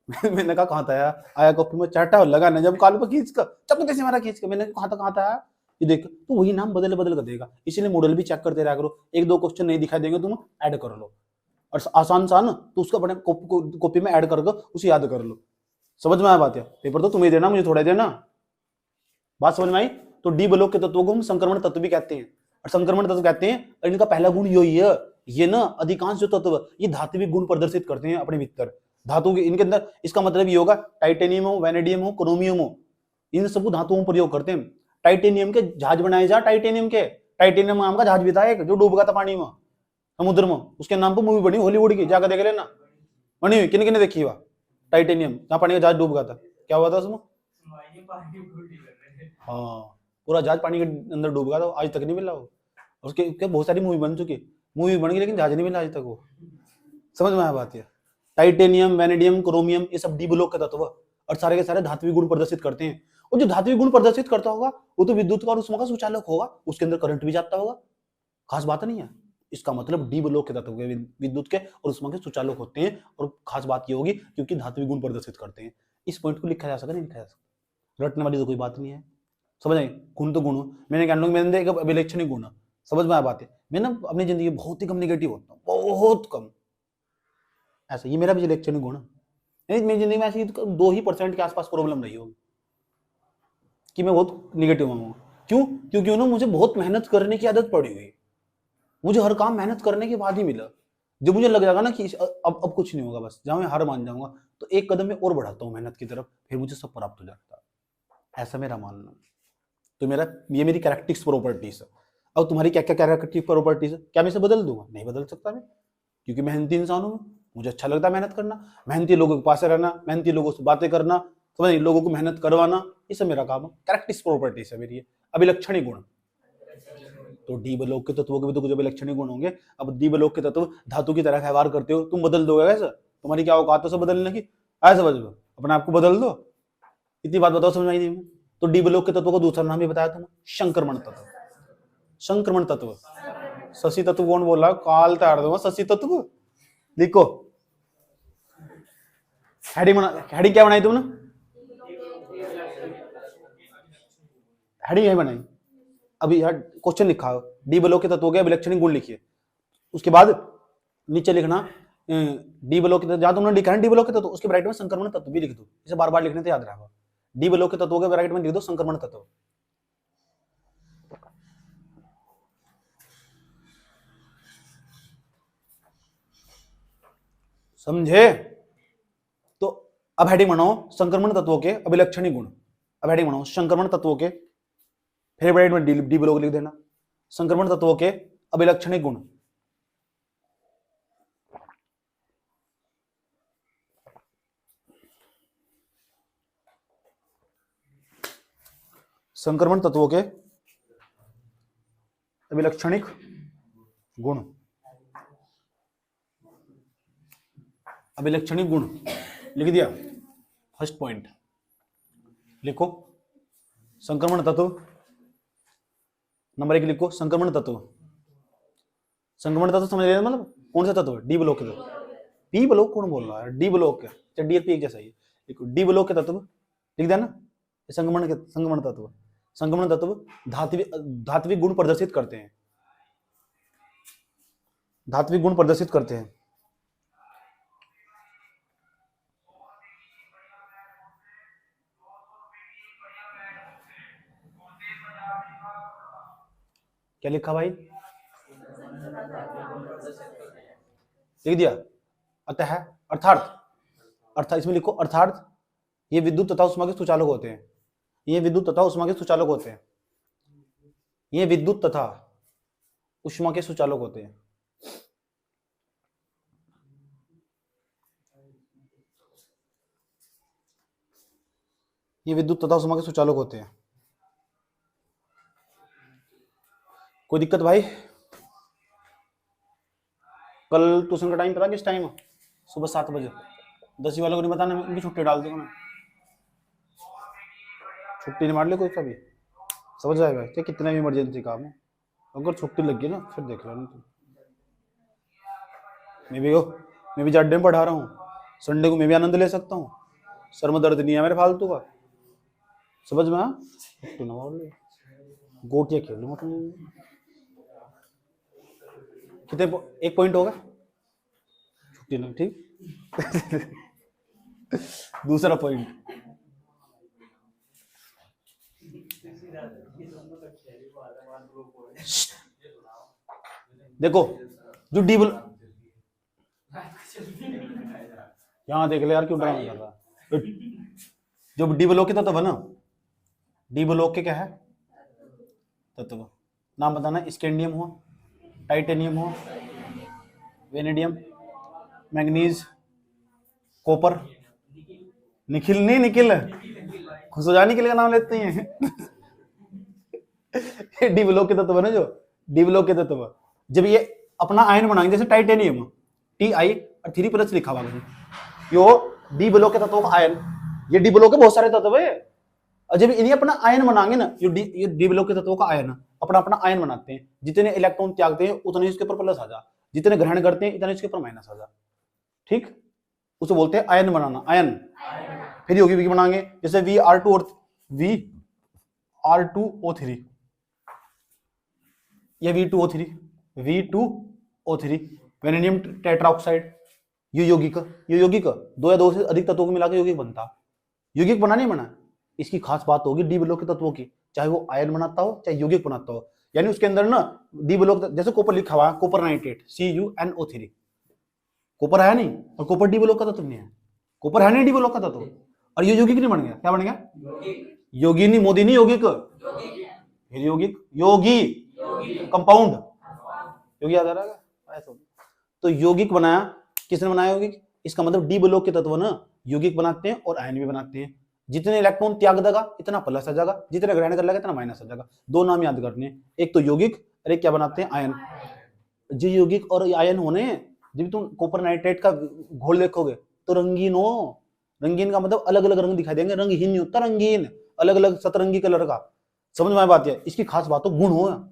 मैंने कहा कहाँ था यार, आया कॉपी में चाटा लगा ना जब काल पर खींच कर चप से मारा खींच कर, मैंने कहा था ये देख, तो वही नाम बदल बदल कर देगा, इसलिए मॉडल भी चेक करते रहा करो, एक दो क्वेश्चन नहीं दिखाई देंगे तुम ऐड कर लो, और आसान सा ना तो उसको अपने कॉपी में ऐड करके उसे याद कर लो। समझ में आया बात है, पेपर तो तुम्हें देना मुझे थोड़ा देना, बात समझ में आई। तो डी ब्लॉक के तत्वों को हम संक्रमण तत्व भी कहते हैं, और संक्रमण तत्व कहते हैं, और इनका पहला गुण यही है, ये ना अधिकांश जो तत्व ये धात्विक गुण प्रदर्शित करते हैं अपने भीतर, धातु के इनके अंदर। इसका मतलब ये होगा टाइटेनियम हो, वेनेडियम हो, क्रोमियम हो, इन सब धातुओं में प्रयोग करते हैं। टाइटेनियम के जहाज बनाए जा, टाइटेनियम नाम का जहाज भी था एक जो डूब गया था पानी में, समुद्र में, उसके नाम पर मूवी बनी हॉलीवुड की, जाकर देख लेना, बनी हुई, किन किन देखी हुआ, टाइटेनियम, जहां पानी का जहाज डूब गया था, क्या हुआ था उसमें, हाँ पूरा जहाज पानी के अंदर डूब गया था, आज तक नहीं मिला वो, उसके बहुत सारी मूवी बन चुकी, मूवी बन गई लेकिन जहाज नहीं मिला आज तक वो, समझ में आया बात है। टाइटेनियम, वैनेडियम, क्रोमियम, ये सब डी ब्लॉक के तत्व और सारे के सारे धात्विक गुण प्रदर्शित करते हैं। और जो धात्विक गुण प्रदर्शित करता होगा वो तो विद्युत का और उष्मा का सुचालक होगा, उसके अंदर करंट भी जाता होगा। खास बात नहीं है। इसका मतलब डी ब्लॉक के तत्व विद्युत के और उष्मा के सुचालक होते हैं। और खास बात ये होगी क्योंकि धात्विक गुण प्रदर्शित करते हैं। इस पॉइंट को लिखा जा सकता नहीं लिखा जा सकता, रटने वाली तो कोई बात नहीं है। समझ आई? गुण तो गुण हो, मैंने कहना मैंने अभिलक्षणिक गुण, समझ में आ बात है। मैं ना अपनी जिंदगी बहुत ही कम निगेटिव होता हूँ, बहुत कम। ऐसा ये मेरा अभिलक्षणिक गुण है। मेरी जिंदगी में ऐसी 2% के आसपास प्रॉब्लम रही होगी कि मैं बहुत निगेटिव हूँ। क्यों? क्योंकि ना मुझे बहुत मेहनत करने की आदत पड़ी हुई। मुझे हर काम मेहनत करने के बाद ही मिला। जब मुझे लग जाएगा ना कि अब कुछ नहीं होगा, बस जहां मैं हार मान जाऊंगा, तो एक कदम में और बढ़ाता हूँ मेहनत की तरफ, फिर मुझे सब प्राप्त हो जाता है। ऐसा मेरा मानना। तो ये मेरी कैरेक्टरिस्टिक प्रॉपर्टीज है। अब तुम्हारी क्या क्या कैरेक्टरिस्टिक प्रॉपर्टीज है? क्या मैं इसे बदल दूंगा? नहीं बदल सकता मैं, क्योंकि मेहनती इंसान हूं। मुझे अच्छा लगता है मेहनत करना, मेहनती लोगों के पास रहना, मेहनती लोगों से बातें करना, समझ लोगों को मेहनत करवाना, ये सब मेरा काम है। कैरेक्टरिस्टिक प्रॉपर्टीज है मेरी। अभिलक्षणिक गुण तो डी ब्लॉक के तत्वों के भी तो कुछ अभिलक्षणिक गुण होंगे। अब डी ब्लॉक के तत्व धातु की तरह व्यवहार करते हो, तुम बदल दोगे कैसे? तुम्हारी क्या औकात है बदलने की? ऐसे समझ लो, अपने आप को बदल दो। इतनी बात बताओ, समझ आई नहीं? तो डी ब्लॉक के तत्व को दूसरा नाम भी बताया था, संक्रमण तत्व। संक्रमण तत्व, शशि तत्व कौन बोल रहा है? काल तैयार दूंगा। शशि तत्व लिखो। हेडिंग क्या बनाई तुमने? हेडिंग यही बनाई। अभी क्वेश्चन लिखा डी ब्लॉक के तत्वों के अभिलक्षणिक गुण लिखिए। उसके बाद नीचे लिखना डी ब्लॉक के तत्व, जहां तुमने लिखा है डी ब्लॉक के तत्व, उसके ब्रैकेट में संक्रमण तत्व भी लिख दो। इसे बार बार लिखने से याद रहेगा। डी ब्लॉक के तत्वों के ब्रैकेट में लिख दो संक्रमण तत्व। समझे? तो अब हेडिंग बनाओ संक्रमण तत्वों के अभिलक्षणिक गुण। अब हेडिंग बनाओ संक्रमण तत्वों के, फिर ब्रैकेट में डी ब्लॉक लिख देना। संक्रमण तत्वों के अभिलक्षणिक गुण। संक्रमण तत्वों के अभिलक्षणिक गुण। अभिलक्षणिक गुण लिख दिया। फर्स्ट पॉइंट लिखो संक्रमण तत्व। नंबर 1 लिखो संक्रमण तत्व। संक्रमण तत्व समझ रहे? मतलब कौन सा तत्व? डी ब्लॉक के तत्व। पी ब्लॉक कौन बोल रहा है? डी ब्लॉक के, डी पी एक जैसा ही लिखो। डी ब्लॉक के तत्व लिख देना। संक्रमण तत्व, संक्रमण तत्व धात्विक गुण प्रदर्शित करते हैं। धात्विक गुण प्रदर्शित करते हैं। क्या लिखा भाई? लिख दिया। अतः, अर्थात इसमें लिखो अर्थात ये विद्युत तथा उष्मा के सुचालक होते हैं। ये विद्युत तथा उष्मा के सुचालक होते हैं। ये विद्युत तथा उष्मा के सुचालक होते हैं। ये विद्युत तथा उष्मा के सुचालक होते हैं। कोई दिक्कत भाई? कल ट्यूशन का टाइम पता किस टाइम? सुबह 7 बजे। 10 वालों को नहीं बताना, उनकी छुट्टी डाल दूंगा मैं। छुट्टी नहीं मार ले कोई कभी, समझ जाएगा। चाहे कितना भी इमरजेंसी काम हो, अगर छुट्टी लग गई ना फिर देख लेना तुम। मैं भी जाडे में पढ़ा रहा हूँ, संडे को मैं भी आनंद ले सकता हूँ। सर में दर्द नहीं है मेरे फालतू का, समझ में? छुट्टी ना मार ले, गोटियां खेल लूंगा तुम। कितने 1 पॉइंट होगा? छुट्टी नहीं, ठीक। दूसरा पॉइंट देखो, जो डी ब्लॉक, यहां देख ले यार क्यों ड्रामा कर रहा है। जो डी ब्लॉक के तत्व है ना, डी ब्लॉक के क्या है तत्व? नाम बताना। स्कैंडियम हो, टाइटेनियम हो, वेनेडियम, मैग्नीज, कॉपर, निखिल नहीं, निखिल खुश हो जाने के लिए नाम लेते हैं। डी ब्लॉक के तत्व है ना, जो डी ब्लॉक के तत्व जब ये अपना आयन बनाएंगे, जैसे टाइटेनियम TI और 3+ लिखा हुआ है, यो डी ब्लॉक के तत्वों का आयन, ये डी ब्लॉक के बहुत सारे तत्व है, और जब इन्हें अपना आयन बनाएंगे ना, ये डी ब्लॉक के तत्वों का आयन अपना अपना आयन बनाते हैं, जितने इलेक्ट्रॉन त्यागते हैं उतने इसके ऊपर प्लस आ जा, जितने ग्रहण करते हैं इतने इसके ऊपर माइनस आ जा, ठीक, उसे बोलते हैं आयन बनाना, आयन। फिर यौगिक बनाएंगे, जैसे Vr2 और Vr2O3, या V2O3 वेनेडियम टेट्राऑक्साइड, ये यौगिक दो या दो से अधिक तत्वों को मिलाकर यौगिक बनता। यौगिक बना नहीं बना, इसकी खास बात होगी डी ब्लॉक के तत्वों की, चाहे वो आयन बनाता हो चाहे यौगिक बनाता हो, यानी उसके अंदर ना डी ब्लॉक, जैसे कॉपर लिखा हुआ है, कॉपर नाइट्रेट CuNO3, कॉपर है नहीं, और कॉपर डी ब्लॉक का तत्व नहीं है, कॉपर है नहीं डी ब्लॉक का तत्व, और ये यौगिक नहीं बन गया, क्या बन गया? योगी नहीं, मोदी नहीं, यौगिक, यौगिक योगी कंपाउंड, योगी याद आ रहा है? तो यौगिक बनाया, किसने बनाया यौगिक? इसका मतलब डी ब्लॉक के तत्व ना यौगिक बनाते हैं और आयन भी बनाते हैं, जितने इलेक्ट्रॉन त्याग देगा इतना प्लस आ जाएगा, जितने ग्रहण कर लेगा इतना माइनस आ जाएगा। दो नाम याद करने हैं, एक तो यौगिक और एक क्या बनाते हैं? आयन। जो यौगिक और आयन होने, जब तुम कॉपर नाइट्रेट का घोल देखोगे तो रंगीन हो, रंगीन का मतलब अलग अलग रंग दिखाई देंगे, रंगहीन नहीं होता, रंगीन, अलग अलग सतरंगी कलर का, समझ में बात है? इसकी खास बात हो, गुण हो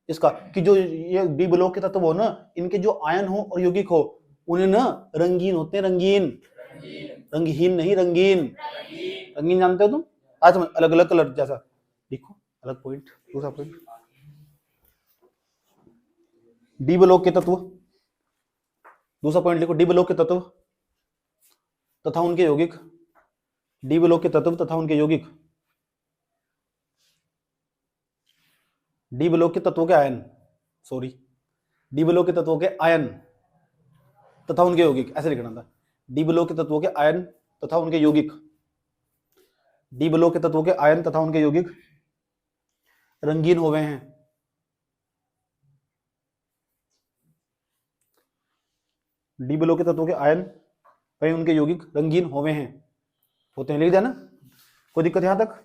इसका, कि जो ये डी ब्लॉक के तत्व हो ना, इनके जो आयन हो और यौगिक हो उन्हें ना रंगीन होते हैं, रंगीन, रंगहीन नहीं, रंगीन, रंगीन जानते हो तुम? आज समझ, अलग अलग कलर जैसा, देखो अलग पॉइंट, दूसरा पॉइंट, डी ब्लॉक के तत्व, दूसरा पॉइंट लिखो, डी ब्लॉक के तत्व तथा उनके यौगिक, डी ब्लॉक के तत्व तथा उनके यौगिक, डी ब्लॉक के तत्वों के आयन, सॉरी, डी ब्लॉक के तत्वों के आयन तथा उनके यौगिक, ऐसे लिखना था, डी ब्लॉक के तत्वों के आयन तथा उनके यौगिक, डी ब्लॉक के तत्वों के आयन तथा उनके यौगिक रंगीन हो गए हैं, डी ब्लॉक के तत्वों के आयन वही उनके यौगिक रंगीन होवे हैं, होते हैं, लिख देना, कोई दिक्कत यहां तक?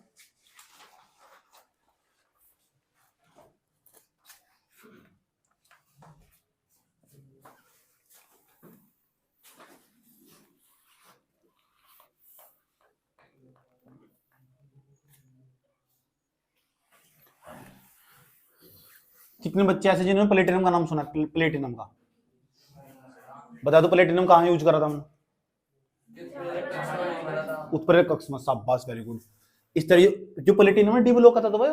कितने बच्चे ऐसे जिन्होंने प्लेटिनम का नाम सुना? प्लेटिनम का बता दो, प्लेटिनम कहां यूज करा था हमने? उत्प्रेरक कक्ष में, शाबाश, वेरी गुड। इस तरह जो प्लेटिनम है डी ब्लॉक का था, तो भाई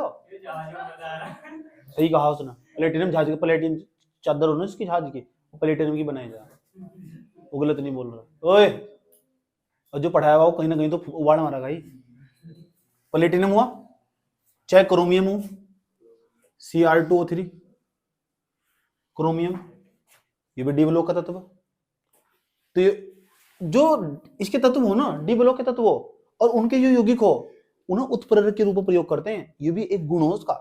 सही कहा उसने, प्लेटिनम जहाज, प्लेटिन चादर होना इसकी जहाज की, वो प्लेटिनम की बनाई जा, वो गलत नहीं बोल रहा ओए, और जो पढ़ाया हुआ वो कहीं ना कहीं तो उबाड़ मारा भाई। प्लेटिनम हुआ चाहे क्रोमियम हो, Cr2O3, क्रोमियम, ये भी डी ब्लॉक का तत्व। तो ये जो इसके तत्व हो ना, डी ब्लॉक के तत्व हो, और उनके जो यौगिक हो उन्हें उत्प्रेरक के रूप में प्रयोग करते हैं, ये भी एक गुण हो उसका,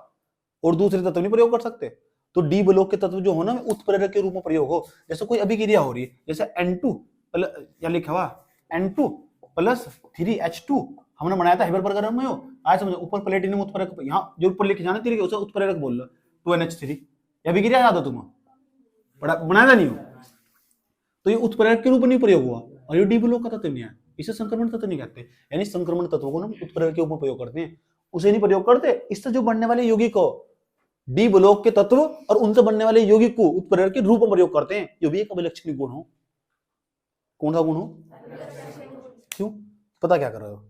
और दूसरे तत्व नहीं प्रयोग कर सकते। तो डी ब्लॉक के तत्व जो हो ना, उत्प्रेरक के रूप में प्रयोग हो, जैसे कोई अभिक्रिया हो रही है, जैसे N2 या लिखा हुआ N2 + 3H2 हमने बनाया था हाइड्रोजन में, हो आज समझो, ऊपर प्लेटिनम उत्प्रेरक, यहाँ जो ऊपर लिखे जाना तेरे उसे उत्प्रेरक बोल लो, 2NH3, या अभिक्रिया याद हो तुम्हें, बनाया नहीं हो, तो ये उत्प्रेरक के रूप में नहीं प्रयोग हुआ, और ये डी ब्लॉक का तत्व नहीं है, इसे संक्रमण तत्व नहीं कहते, यानी संक्रमण तत्वों को ना उत्प्रेरक के रूप में प्रयोग करते हैं, उसे नहीं प्रयोग करते। इससे जो बनने वाले यौगिक को डी ब्लॉक के तत्व और उनसे बनने वाले यौगिक को उत्प्रेरक के रूप में प्रयोग करते हैं, ये भी एक अभिलक्षणिक गुण हो। कौन सा गुण हो? क्यों? पता क्या कर रहे हो?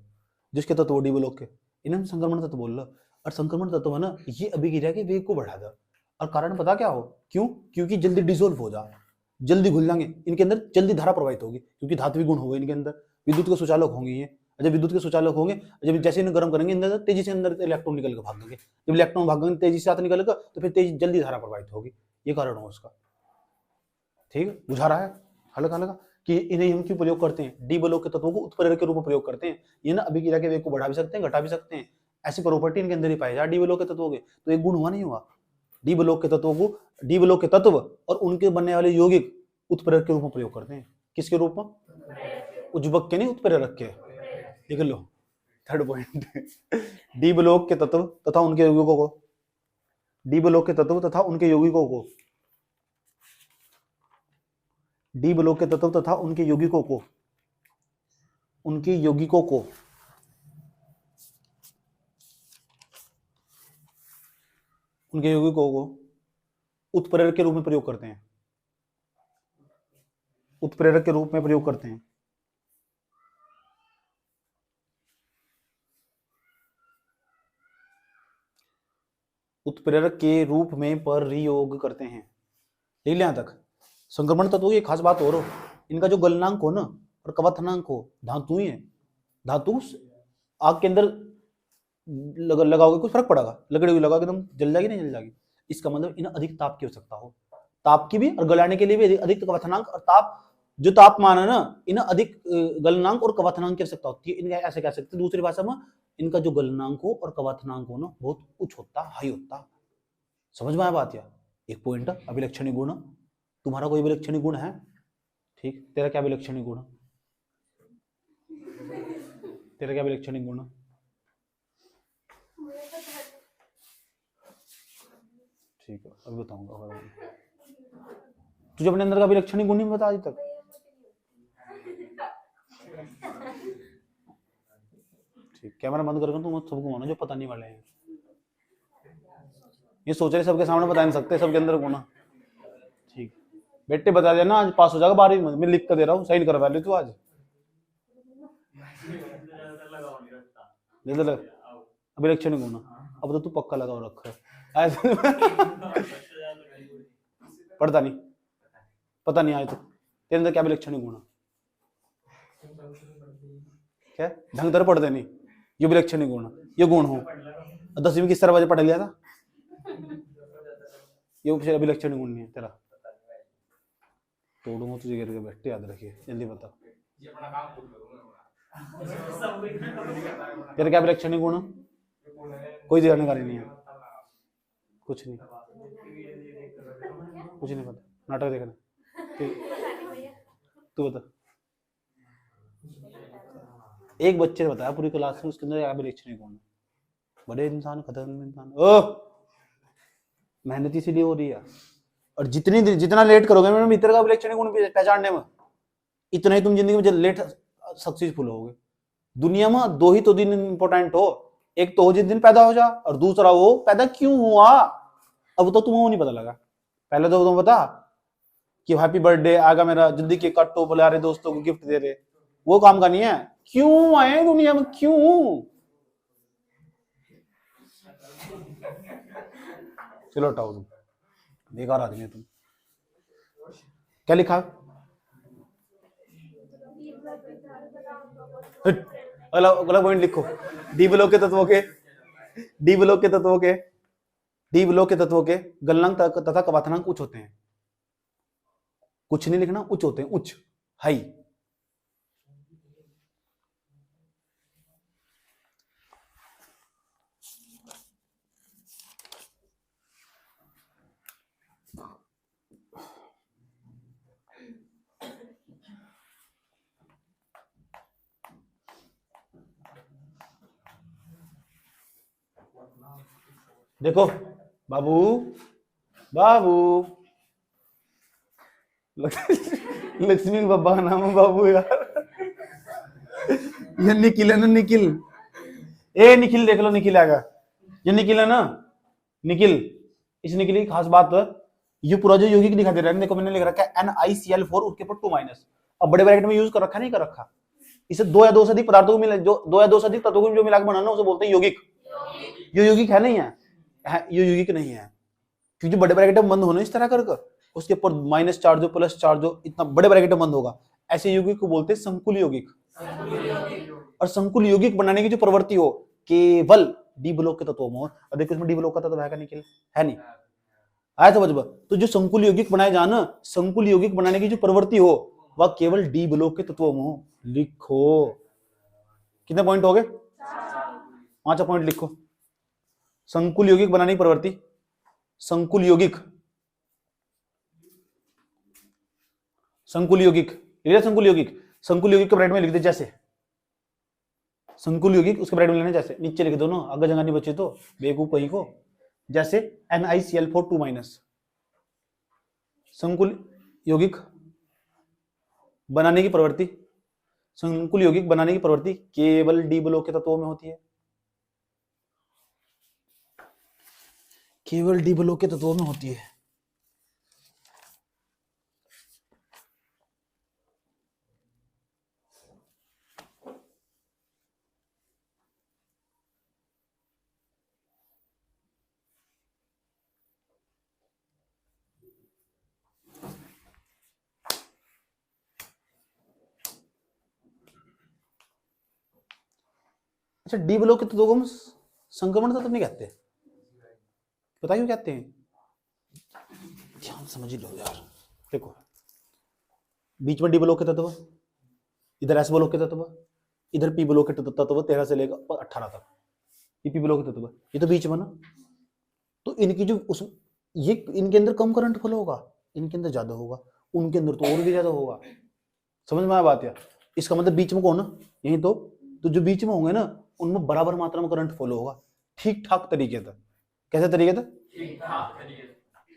जिसके तत्व डी ब्लॉक के, इन्हें संक्रमण तत्व बोल लो, और संक्रमण तत्व है ना, ये अभिक्रिया के वेग को बढ़ा दे, और कारण पता क्या हो? क्यों? क्योंकि जल्दी डिसोल्व हो जा, जल्दी घुल जाएंगे, इनके अंदर जल्दी धारा प्रवाहित होगी, क्योंकि धात्विक गुण होंगे इनके अंदर, विद्युत के सुचालक होंगे ये, जब विद्युत के सुचालक होंगे, जब जैसे इन्हें गर्म करेंगे अंदर तेजी से अंदर इलेक्ट्रॉन निकल के भागेंगे, जब इलेक्ट्रॉन भागेंगे तेजी से निकलेगा तो फिर तेजी जल्दी धारा प्रवाहित होगी, ये कारण हो उसका। ठीक है, बुझा रहा है हल्का हल्का कि इन्हें हम क्यों प्रयोग करते हैं? डी ब्लॉक के तत्वों को उत्प्रेरक के रूप में प्रयोग करते हैं, ये ना अभिक्रिया के वेग को बढ़ा भी सकते हैं, घटा भी सकते हैं, ऐसी प्रॉपर्टी इनके अंदर ही पाई जाए डी ब्लॉक के तत्वों के, तो एक गुण हुआ नहीं हुआ? डी ब्लॉक के तत्वों को, डी ब्लॉक के तत्व और उनके बनने वाले यौगिक उत्प्रेरक के रूप में प्रयोग करते हैं। किसके रूप में? उज्जवक के नहीं, उत्प्रेरक के, लिख लो, थर्ड पॉइंट। डी ब्लॉक के तत्व तथा उनके यौगिकों को, डी ब्लॉक के तत्व तथा उनके यौगिकों को, डी ब्लॉक के तत्व तथा उनके यौगिकों को उनके यौगिकों को उत्प्रेरक के रूप में प्रयोग करते हैं। उत्प्रेरक के रूप में प्रयोग करते हैं। उत्प्रेरक के रूप में प्रयोग करते हैं। ले लिया यहां तक। संक्रमण तत्वों की एक खास बात और इनका जो गलनांक हो ना और कवथनांक हो धातु ही है। धातु आग के अंदर लगाओगे कुछ फर्क पड़ेगा, लकड़ी हुई लगाओगे एकदम जल जाएगी नहीं जल जाएगी। इसका मतलब इन्हें अधिक ताप की आवश्यकता हो, ताप की भी और गलाने के लिए भी अधिक कवथनांक और ताप, जो तापमान है ना इन्हें अधिक गलनांक और कवथनांक की आवश्यकता होती है। इनका ऐसे कह सकते हैं दूसरी भाषा में, इनका जो गलनांक हो और कवथनांक हो ना बहुत उच्च होता, हाई होता। समझ में आया बात? या एक पॉइंट अभिलक्षणी गुण। तुम्हारा कोई अभिलक्षणी गुण है? ठीक, तेरा क्या अभिलक्षणी गुण? तेरा क्या अभिलक्षणी गुण? ठीक है, अभी बताऊंगा। तुझे अपने अंदर का अभिलक्षणी गुण नहीं बता आज तक? ठीक, कैमरा बंद करके तुम सबको मानो जो पता नहीं वाले हैं। ये सोच रहे सबके सामने बता नहीं सकते सबके अंदर गुण। ठीक, बेटे बता देना, आज पास हो जाएगा 12वीं में। मैं लिख कर दे रहा हूँ, साइन करवा ले तू आज। अभिलक्षणी गुण अब तो तू पक्का लगाओ रखा है। पढ़ता नहीं, पता नहीं आज तक तेरे अंदर क्या अभिलक्षणी गुण? क्या ढंग तरह पढ़ते नहीं, ये विलक्षण गुण, ये गुण हो। 10वीं में किस तरह पढ़ लिया था? ये अभिलक्षण गुण नहीं है तेरा। तोड़ूंगा तुझे गिर के, बैठे याद रखिए, जल्दी बता। तेरा क्या अभिलक्षण गुण? कोई जानकारी नहीं है, कुछ नहीं, कुछ नहीं पता। नाटक देखना। तू बता। एक बच्चे ने बताया पूरी क्लास में, उसके अंदर अभिलक्षणी गुण। बड़े इंसान, खतरनाक इंसान। ओह, मेहनत इसीलिए हो रही है। और जितना लेट करोगे मैडम इतर का अभिलक्षणी गुण पहचानने में, इतना ही तुम जिंदगी में लेट सक्सेसफुल होगे। दुनिया में दो ही तो दिन इंपॉर्टेंट हो, एक तो हो जिस दिन पैदा हो जा, और दूसरा वो पैदा क्यों हुआ। अब तो तुम्हें वो नहीं पता लगा। पहले तो तुम बता कि हैप्पी बर्थडे आगा मेरा, जल्दी केक काटो, बुला रहे दोस्तों को, गिफ्ट दे रहे, वो काम का नहीं है। क्यों आए दुनिया में, क्यों? चलो हटाओ, तुम बेकार आदमी है तुम। क्या लिखा? अलग पॉइंट लिखो। डी ब्लॉक के तत्वों के गलनांक तथा कवथनांक उच्च होते हैं। कुछ नहीं लिखना, उच्च होते हैं, उच्च, हाई। देखो बाबू, लक्ष्मी बाबा का नाम है बाबू यार। ये निखिल है ना, निखिल। ए निखिल, देख लो निखिल आएगा। ये निखिल है ना, निखिल। इस निखिल की खास बात, ये पूरा जो यौगिक दिखा दे रहा है, देखो मैंने लिख रखा है NiCl4, उसके ऊपर 2-। अब बड़े ब्रैकेट में यूज कर रखा, नहीं कर रखा। इसे 2 या 2 से अधिक पदार्थों को मिला, जो 2 या 2 से अधिक तत्वों को जो मिलाकर बनाना, उसे बोलते हैं यौगिक। ये यौगिक है नहीं है, ये यौगिक नहीं है, क्योंकि बड़े ब्रैकेट में बंद होना इस तरह कर, उसके ऊपर माइनस चार्ज हो, प्लस चार्ज हो, इतना बड़े ब्रैकेट में बंद होगा। ऐसे यौगिक को बोलते हैं संकुल यौगिक। और संकुल यौगिक बनाने की जो प्रवृत्ति हो केवल डी ब्लॉक के तत्वों में। और देखो इसमें डी ब्लॉक का तत्व है का निकल है नहीं आया समझ में। तो जो संकुल यौगिक बनाए जाना, संकुल यौगिक बनाने की जो प्रवृत्ति हो वह केवल डी ब्लॉक के तत्वों में हो। लिखो, कितने पॉइंट हो गए? 5 पॉइंट लिखो। संकुल यौगिक बनाने की प्रवृत्ति, संकुल यौगिक, संकुल यौगिक, संकुल यौगिक, संकुल यौगिक के ब्रैकेट में लिख दे जैसे, संकुल यौगिक उसके ब्रैकेट में लेने जैसे, नीचे लिख दो ना, आगे जगह नहीं बची तो बेवकूफ कहीं को। जैसे NiCl4 2-। संकुल यौगिक बनाने की प्रवृत्ति, संकुल यौगिक बनाने की प्रवृत्ति केवल डी ब्लॉक के तत्वों में होती है, केवल डी ब्लॉक के तत्वों में होती है। अच्छा, डी ब्लॉक के तत्वों को हम संक्रमण तत्व नहीं कहते, पता क्यों कहते हैं? ध्यान समझ ही लो यार। देखो, बीच में डी ब्लॉक के तत्व, इधर एस ब्लॉक के तत्व, इधर पी ब्लॉक के तत्व 13 से लेकर 18 तक, ये पी ब्लॉक के तत्व, ये तो बीच में ना। तो इनकी जो उस ये इनके अंदर कम करंट फ्लो होगा, इनके अंदर ज्यादा होगा, उनके अंदर तो और भी ज्यादा होगा। समझ में आया बात? यार इसका मतलब बीच में कौन है? यही तो जो बीच में होंगे ना उनमें बराबर मात्रा में करंट फ्लो होगा, ठीक ठाक तरीके से। कैसे तरीके से?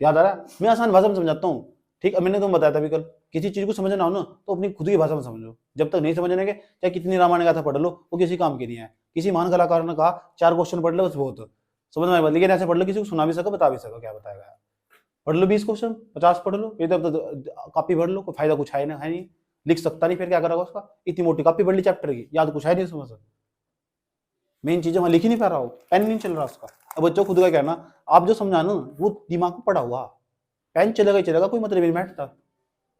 याद आ रहा है? मैं आसान भाषा में समझाता हूँ, ठीक। अब मैंने तुम्हें बताया था अभी कल, किसी चीज को समझना हो ना तो अपनी खुद की भाषा में समझो। जब तक नहीं समझने के चाहे कितनी रामायण गाथा पढ़ लो, वो किसी काम की नहीं है। किसी महान कलाकार ने कहा 4 क्वेश्चन पढ़ लो बस बहुत, समझ में आया? लेकिन ऐसे पढ़ लो किसी को सुना भी सको, बता भी सको, क्या बताएगा? पढ़ लो 20 क्वेश्चन, 50 पढ़ लो, इधर कॉपी भर लो, कोई फायदा कुछ है नहीं, लिख सकता नहीं, फिर क्या करेगा उसका? इतनी मोटी कॉपी पढ़ ली चैप्टर की, याद कुछ है नहीं समझ। मेन चीजें वहां लिख ही नहीं पा रहा हो, पेन नहीं चल रहा उसका। अब बच्चों खुद का कहना, आप जो समझाना वो दिमाग को पड़ा हुआ, पेन चलेगा ही चलेगा, कोई मतलब नहीं बैठता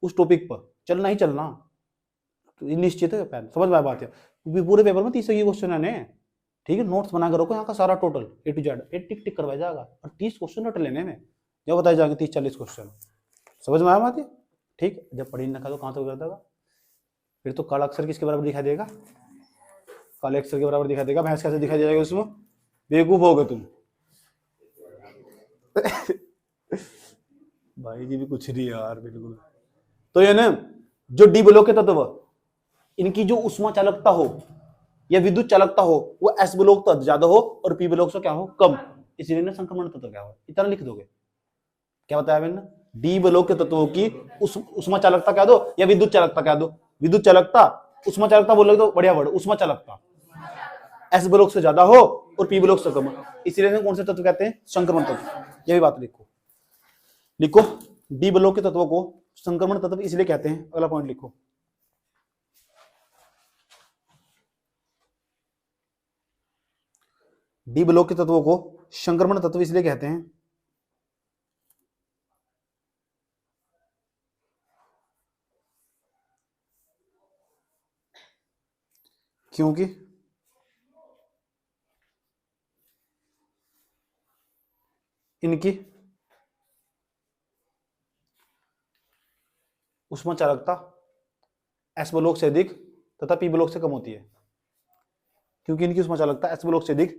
उस टॉपिक पर, चलना ही चलना, तो निश्चित है पेन। समझ में बात है? पूरे पेपर में 30 की क्वेश्चन आने, ठीक है। नोट्स बना कर रखो, यहाँ का सारा टोटल A to Z टिक टिक करवाया जाएगा, और 30 क्वेश्चन रट लेने में, जब बताए जाएंगे 30-40 क्वेश्चन। समझ में आया बात है? ठीक। जब पढ़ी ना तो कहाँ तक कर देगा? फिर तो काला अक्षर किसके बराबर दिखाई देगा? काले अक्षर के बराबर दिखाई देगा। भैंस कैसे दिखाई जाएगा उसमें? बेवकूफ होगे तुम। भाई जी भी कुछ नहीं यार, बिल्कुल। तो ये ना, जो डी ब्लॉक के तत्व, इनकी जो उष्मा चालकता हो या विद्युत चालकता हो वो एस ब्लॉक तक ज्यादा हो और पी ब्लॉक से क्या हो? कम। इसलिए ना संक्रमण तत्व क्या हो? इतना लिख दोगे। क्या बताया मैंने? डी ब्लॉक के तत्वों की उष्मा चालकता क्या दो या विद्युत चालकता क्या दो? विद्युत चालकता, उष्मा चालकता बोलोगे तो बढ़िया वर्ड, उष्मा चालकता एस ब्लॉक से ज्यादा हो और पी ब्लॉक से कम हो। इसीलिए कौन से तत्व कहते हैं? संक्रमण तत्व। यह भी बात लिखो, लिखो डी ब्लॉक के तत्वों को संक्रमण तत्व इसलिए कहते हैं। अगला पॉइंट लिखो, डी ब्लॉक के तत्वों को संक्रमण तत्व इसलिए कहते हैं क्योंकि इनकी उष्मा चालकता एस ब्लॉक से अधिक तथा पी ब्लॉक से कम होती है। क्योंकि इनकी उष्मा चालकता एस ब्लॉक से अधिक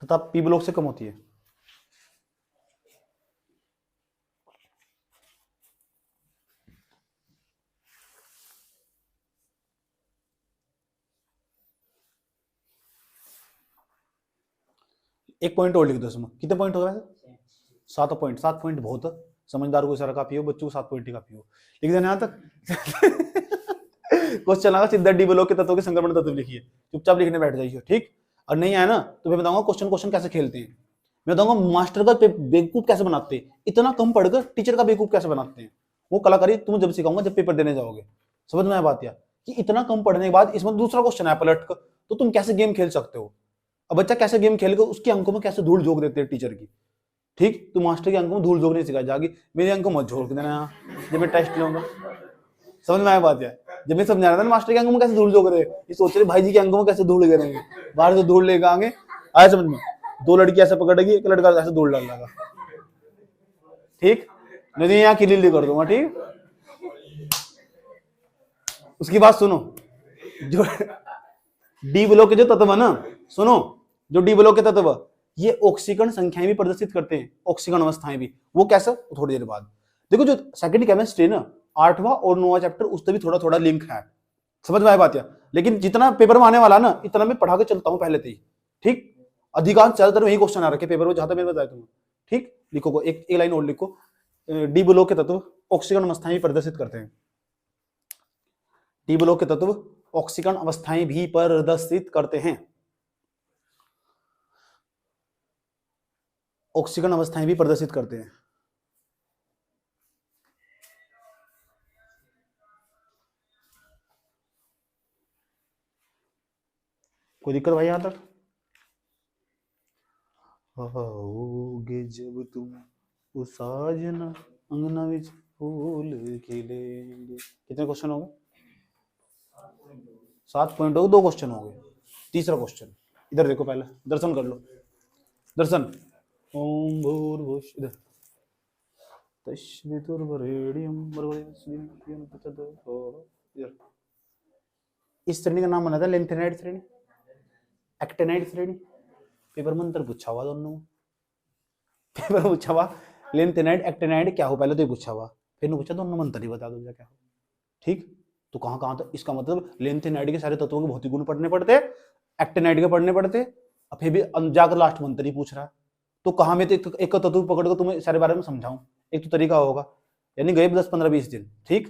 तथा पी ब्लॉक से कम होती है। एक पॉइंट और लिख दो इसमें। कितने पॉइंट हो गए? 7 पॉइंट। 7 पॉइंट बहुत है, समझदार को सारा काफी हो, बच्चों को 7 पॉइंट ही काफी हो। लिख देना यहां तक। क्वेश्चन आएगा सीधा डी ब्लॉक के तत्वों के संक्रमण तत्व लिखिए, चुपचाप लिखने बैठ जाइए, ठीक। और नहीं आया ना तो मैं बताऊंगा क्वेश्चन कैसे खेलते हैं। मैं बताऊंगा मास्टर का बेवकूफ कैसे बनाते हैं, इतना कम पढ़कर टीचर का बेवकूफ कैसे बनाते हैं। वो कलाकारी तुम जब सिखाऊंगा जब पेपर देने जाओगे। समझ में आया बात? यार कि इतना कम पढ़ने के बाद इसमें दूसरा क्वेश्चन है पलट कर, तो तुम कैसे गेम खेल सकते हो। अब बच्चा कैसे गेम खेलेगा, उसके अंकों में कैसे धूल झोंक देते हैं टीचर की, ठीक। तो मास्टर के अंकों में धूल झोंकने सिखाई जाएगी, मेरे अंकों मत झोंक देना यहाँ जब मैं टेस्ट लूंगा। समझ में आया बात? यार जब मैं समझा रहा था ना मास्टर के अंकों में कैसे धूल झोंक रहे, ये सोच रहे भाई जी के अंकों में कैसे धूल गिरेंगे, बाहर से धूल लेकर आएंगे। आया समझ में? 2 लड़की ऐसे पकड़ेगी, एक लड़का ऐसे धूल डाल देगा, ठीक। नहीं यहाँ किली कर दूंगा, ठीक। उसकी बात सुनो, जो डी ब्लॉक के जो तत्व है ना, सुनो, जो डी ब्लॉक के तत्व ये ऑक्सीकरण संख्याएं भी प्रदर्शित करते हैं, ऑक्सीकरण अवस्थाएं भी। वो कैसे? थोड़ी देर बाद देखो। जो सेकंड केमिस्ट्री ना 8वां और 9वां चैप्टर उससे भी थोड़ा थोड़ा लिंक है। समझ में आया बात? यार लेकिन जितना पेपर में आने वाला ना इतना मैं पढ़ा के चलता हूं पहले से ही, ठीक। अधिकांश ज्यादातर वही क्वेश्चन आ रखे पेपर में, जहां तक मैंने बताया तुम्हें, ठीक। लिखो एक लाइन और लिखो, डी ब्लॉक के तत्व ऑक्सीकरण अवस्थाएं भी प्रदर्शित करते हैं। डी ब्लॉक के तत्व ऑक्सीकरण अवस्थाएं भी प्रदर्शित करते हैं, ऑक्सीकरण अवस्थाएं भी प्रदर्शित करते हैं। कोई दिक्कत भाई यहां तक? आओगे जब तुम उस साजना अंगना विच फूल खिलेंगे। कितने क्वेश्चन हो गए? 7 पॉइंट हो गए, 2 क्वेश्चन हो गए। तीसरा क्वेश्चन इधर देखो, पहले दर्शन कर लो, दर्शन। ओम भूर्भुवः इधर तस्वितुर्वरेण्यं भर्गो इधर। इस श्रेणी का नाम बना था लेंथेनाइड श्रेणी, एक्टेनाइड श्रेणी। पेपर में अंतर पूछा हुआ दोनों, पेपर में पूछा हुआ लेंथेनाइड एक्टेनाइड क्या हो, पहले तो ये पूछा हुआ, फिर ने पूछा दोनों में अंतर ही बता दो क्या हो। ठीक, तो कहां कहां तक? इसका मतलब लेंथेनाइड के सारे तत्वों के भौतिक गुण पढ़ने पड़ते, एक्टेनाइड के पढ़ने पड़ते, अब फिर भी जाकर लास्ट में अंतर ही पूछ रहा है। तो कहां में तो एक तत्व पकड़ कर तुम्हें सारे बारे में समझाऊं, एक तो तरीका होगा, यानी गए 10 15 20 दिन। ठीक,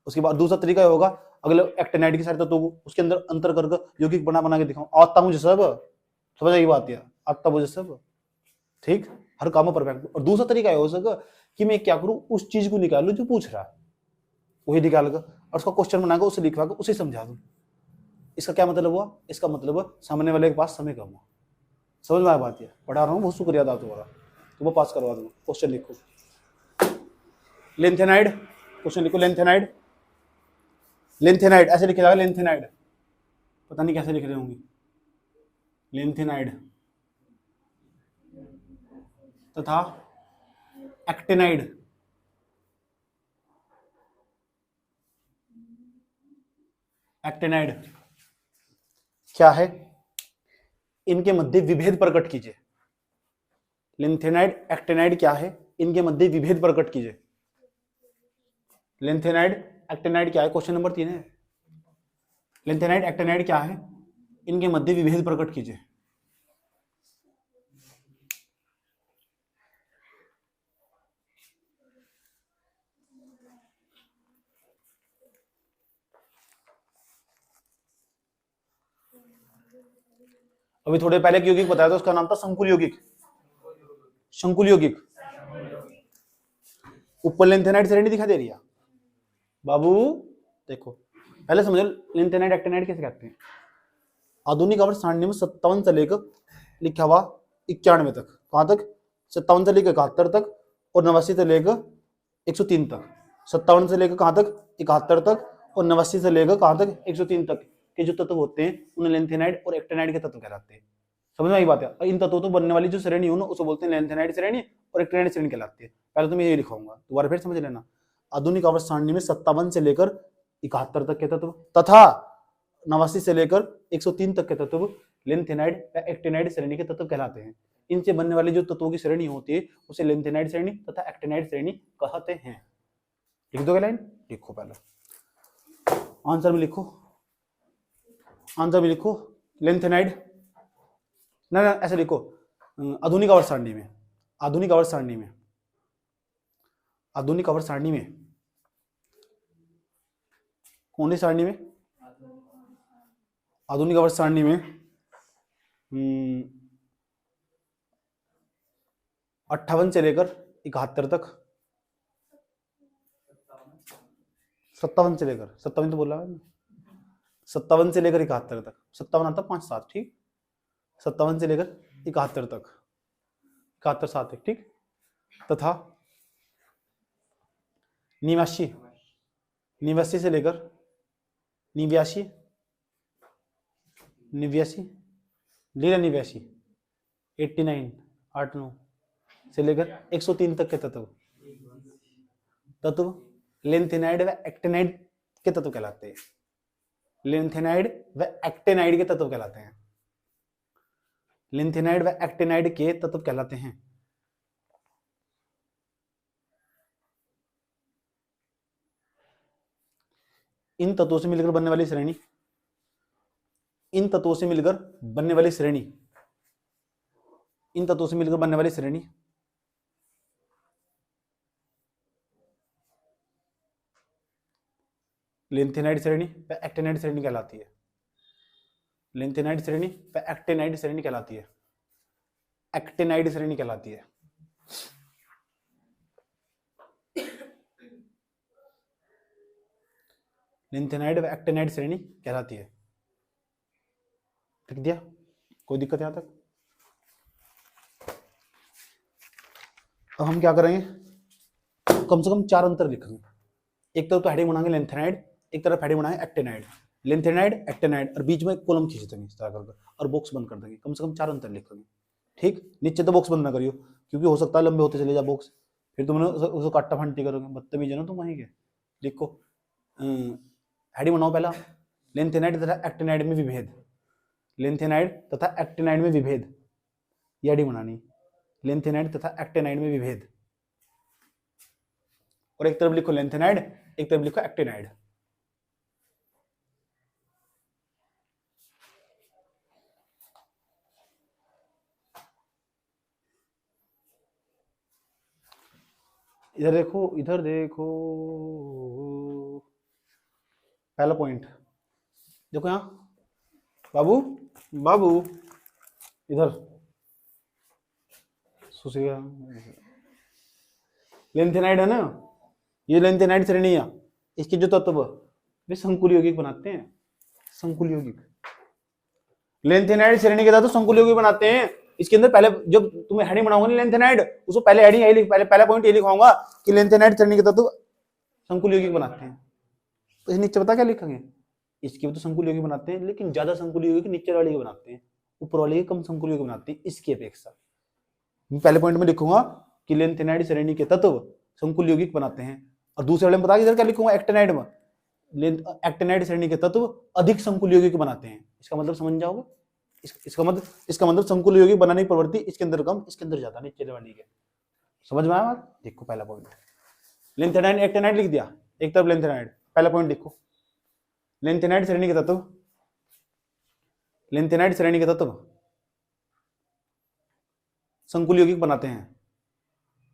उसके बाद दूसरा तरीका होगा अगले एक्टेनाइड के सारे तत्वों को उसके अंदर अंतर कर यौगिक बना बना के दिखाऊं। आता मुझे सब समझ आई बात, है आता मुझे सब। ठीक, हर काम में परफेक्ट। और दूसरा तरीका हो सका कि मैं क्या करूं, उस चीज को निकालूं जो पूछ रहा है, वही निकाल कर और उसका क्वेश्चन बनाकर उसे लिखवा कर उसे समझा दूं। इसका क्या मतलब हुआ? इसका मतलब सामने वाले के पास समय कम हुआ। समझ में आया बात? है पढ़ा रहा हूँ, बहुत शुक्रिया था तुम्हारा, तुम्हें पास करवा दूंगा। क्वेश्चन लिखो, लेंथेनाइड, क्वेश्चन लिखो लेंथेनाइड, लेंथेनाइड ऐसे लिखे जाएगा लेंथेनाइड, पता नहीं कैसे लिख रहे होंगे, लेंथेनाइड तथा एक्टेनाइड एक्टेनाइड क्या है, इनके मध्य विभेद प्रकट कीजिए। लेंथेनाइड एक्टेनाइड क्या है, इनके मध्य विभेद प्रकट कीजिए। लेंथेनाइड एक्टेनाइड क्या है, क्वेश्चन नंबर 3 है। लेंथेनाइड एक्टेनाइड क्या है, इनके मध्य विभेद प्रकट कीजिए। अभी थोड़े पहले यौगिक बताया था, उसका नाम था संकुल यौगिक, संकुल यौगिक। ऊपर लेंथेनाइड श्रेणी दिखा दे रही है बाबू, देखो पहले समझो लेंथेनाइड एक्टेनाइड कैसे कहते हैं। आधुनिक आवर्त सारणी में 57 से लेकर लिखा हुआ 91 तक, कहां तक? 57 से लेकर 71 तक, और 89 से लेकर 103 तक। 57 से लेकर कहां तक? 71 तक, और 89 से लेकर कहां तक? 103 तक के जो तत्व होते हैं उन्हें लेंथेनाइड और एक्टेनाइड के तत्व कहलाते हैं। समझ में आई बात है? और इन तत्वों तो बनने वाली जो श्रेणी हो ना उसे बोलते हैं लेंथेनाइड श्रेणी और एक्टेनाइड श्रेणी कहलाती है। पहले तो मैं ये लिखाऊंगा, दोबारा फिर समझ लेना। आधुनिक आवर्त सारणी में 57 से लेकर 71 तक के तत्व तथा 89 से लेकर 103 तक के तत्व लेंथेनाइड या एक्टेनाइड श्रेणी के तत्व कहलाते हैं। इनसे बनने वाली जो तत्वों की श्रेणी होती है उसे लेंथेनाइड श्रेणी तथा एक्टेनाइड श्रेणी कहते हैं। लिख दोगे लाइन? लिखो पहले, आंसर में लिखो, आंसर में लिखो लेंथेनाइड, ना ना ऐसे लिखो आधुनिक आवर्त सारणी में, आधुनिक आवर्त सारणी में, आधुनिक आवर्त सारणी में कौन सी सारणी में? आधुनिक आवर्त सारणी में 58 से लेकर 71 तक, 57 से लेकर, 57 तो बोला है, 57 से लेकर 71 तक, 57 आता 5 7, ठीक, 57 से लेकर 71 तक, 71 7 एक, ठीक, तथा 89, 89 से लेकर 89, 89 89, 89 8 9 से लेकर 103 तक के तत्व, तत्व लेंथेनाइड व एक्टेनाइड के तत्व कहलाते हैं। लेंथेनाइड व एक्टेनाइड के तत्व कहलाते हैं। लेंथेनाइड व एक्टेनाइड के तत्व कहलाते हैं। इन तत्वों से मिलकर बनने वाली श्रेणी, इन तत्वों से मिलकर बनने वाली श्रेणी, इन तत्वों से मिलकर बनने वाली श्रेणी लेंथेनाइड श्रेणी व एक्टेनाइड श्रेणी कहलाती है। लेंथेनाइड श्रेणी व एक्टेनाइड श्रेणी कहलाती है। एक्टेनाइड श्रेणी कहलाती है। लेंथेनाइड व एक्टेनाइड श्रेणी कहलाती है। ठीक दिया, कोई दिक्कत यहां तक? अब हम क्या करेंगे, कम से कम 4 अंतर लिखेंगे। एक तरफ तो हेडिंग बनाएंगे लेंथेनाइड, एक तरफ हेडिंग बनाएंगे एक्टेनाइड। लेंथेनाइड एक्टेनाइड और बीच में एक कॉलम खींच देंगे इस तरह करके और बॉक्स बंद कर देंगे। कम से कम 4 अंतर लिखेंगे। ठीक, नीचे तो बॉक्स बंद ना करियो, क्योंकि हो सकता है लंबे होते चले जा बॉक्स, फिर तुमने उसको काटा फंटी करोगे, बदतमीज है ना तुम। वहीं के लिखो, हेडिंग बनाओ पहला, लेंथेनाइड तथा एक्टेनाइड में विभेद। लेंथेनाइड तथा एक्टेनाइड में विभेद, ये हेडिंग बनानी। लेंथेनाइड तथा एक्टेनाइड में विभेद। और एक तरफ लिखो लेंथेनाइड, एक तरफ लिखो एक्टेनाइड। इधर देखो, इधर देखो, पहला पॉइंट देखो यहां, बाबू बाबू इधर लेंथेनाइड है ना, ये लेंथेनाइड श्रेणी है। इसके जो तत्व वे संकुल यौगिक बनाते हैं। संकुल यौगिक, लेंथेनाइड श्रेणी के तत्व संकुल यौगिक बनाते हैं। इसके अंदर पहले जब तुम्हें हेडिंग बनाओगे लेंथेनाइड, उसको पहले हेडिंग यही लिख, पहला पॉइंट ये लिखाऊंगा कि लेंथेनाइड श्रेणी के तत्व संकुल यौगिक बनाते हैं। तो इस नीचे पता क्या लिखेंगे, इसके भी तो संकुल यौगिक बनाते हैं, लेकिन ज्यादा संकुल यौगिक नीचे वाले के बनाते हैं, ऊपर वाले के कम संकुल यौगिक बनाते हैं इसकी अपेक्षा। पहले पॉइंट में लिखूंगा कि लेंथेनाइड श्रेणी के तत्व संकुल यौगिक बनाते हैं, और दूसरे वाले में बता इधर क्या लिखूंगा, एक्टेनाइड में एक्टेनाइड श्रेणी के तत्व अधिक संकुल यौगिक बनाते हैं। इसका मतलब समझ जाओगे, इसका मतलब संकुल यौगिक बनाने की प्रवृत्ति इसके अंदर कम, इसके अंदर ज्यादा, नीचे वाली के। समझ में आया बात? देखो पहला पॉइंट, लेंथेनाइड एक्टेनाइड लिख दिया, एक तरफ लेंथेनाइड। पहला पॉइंट देखो, लेंथेनाइड श्रेणी के तत्व, लेंथेनाइड श्रेणी के तत्व संकुल यौगिक बनाते हैं।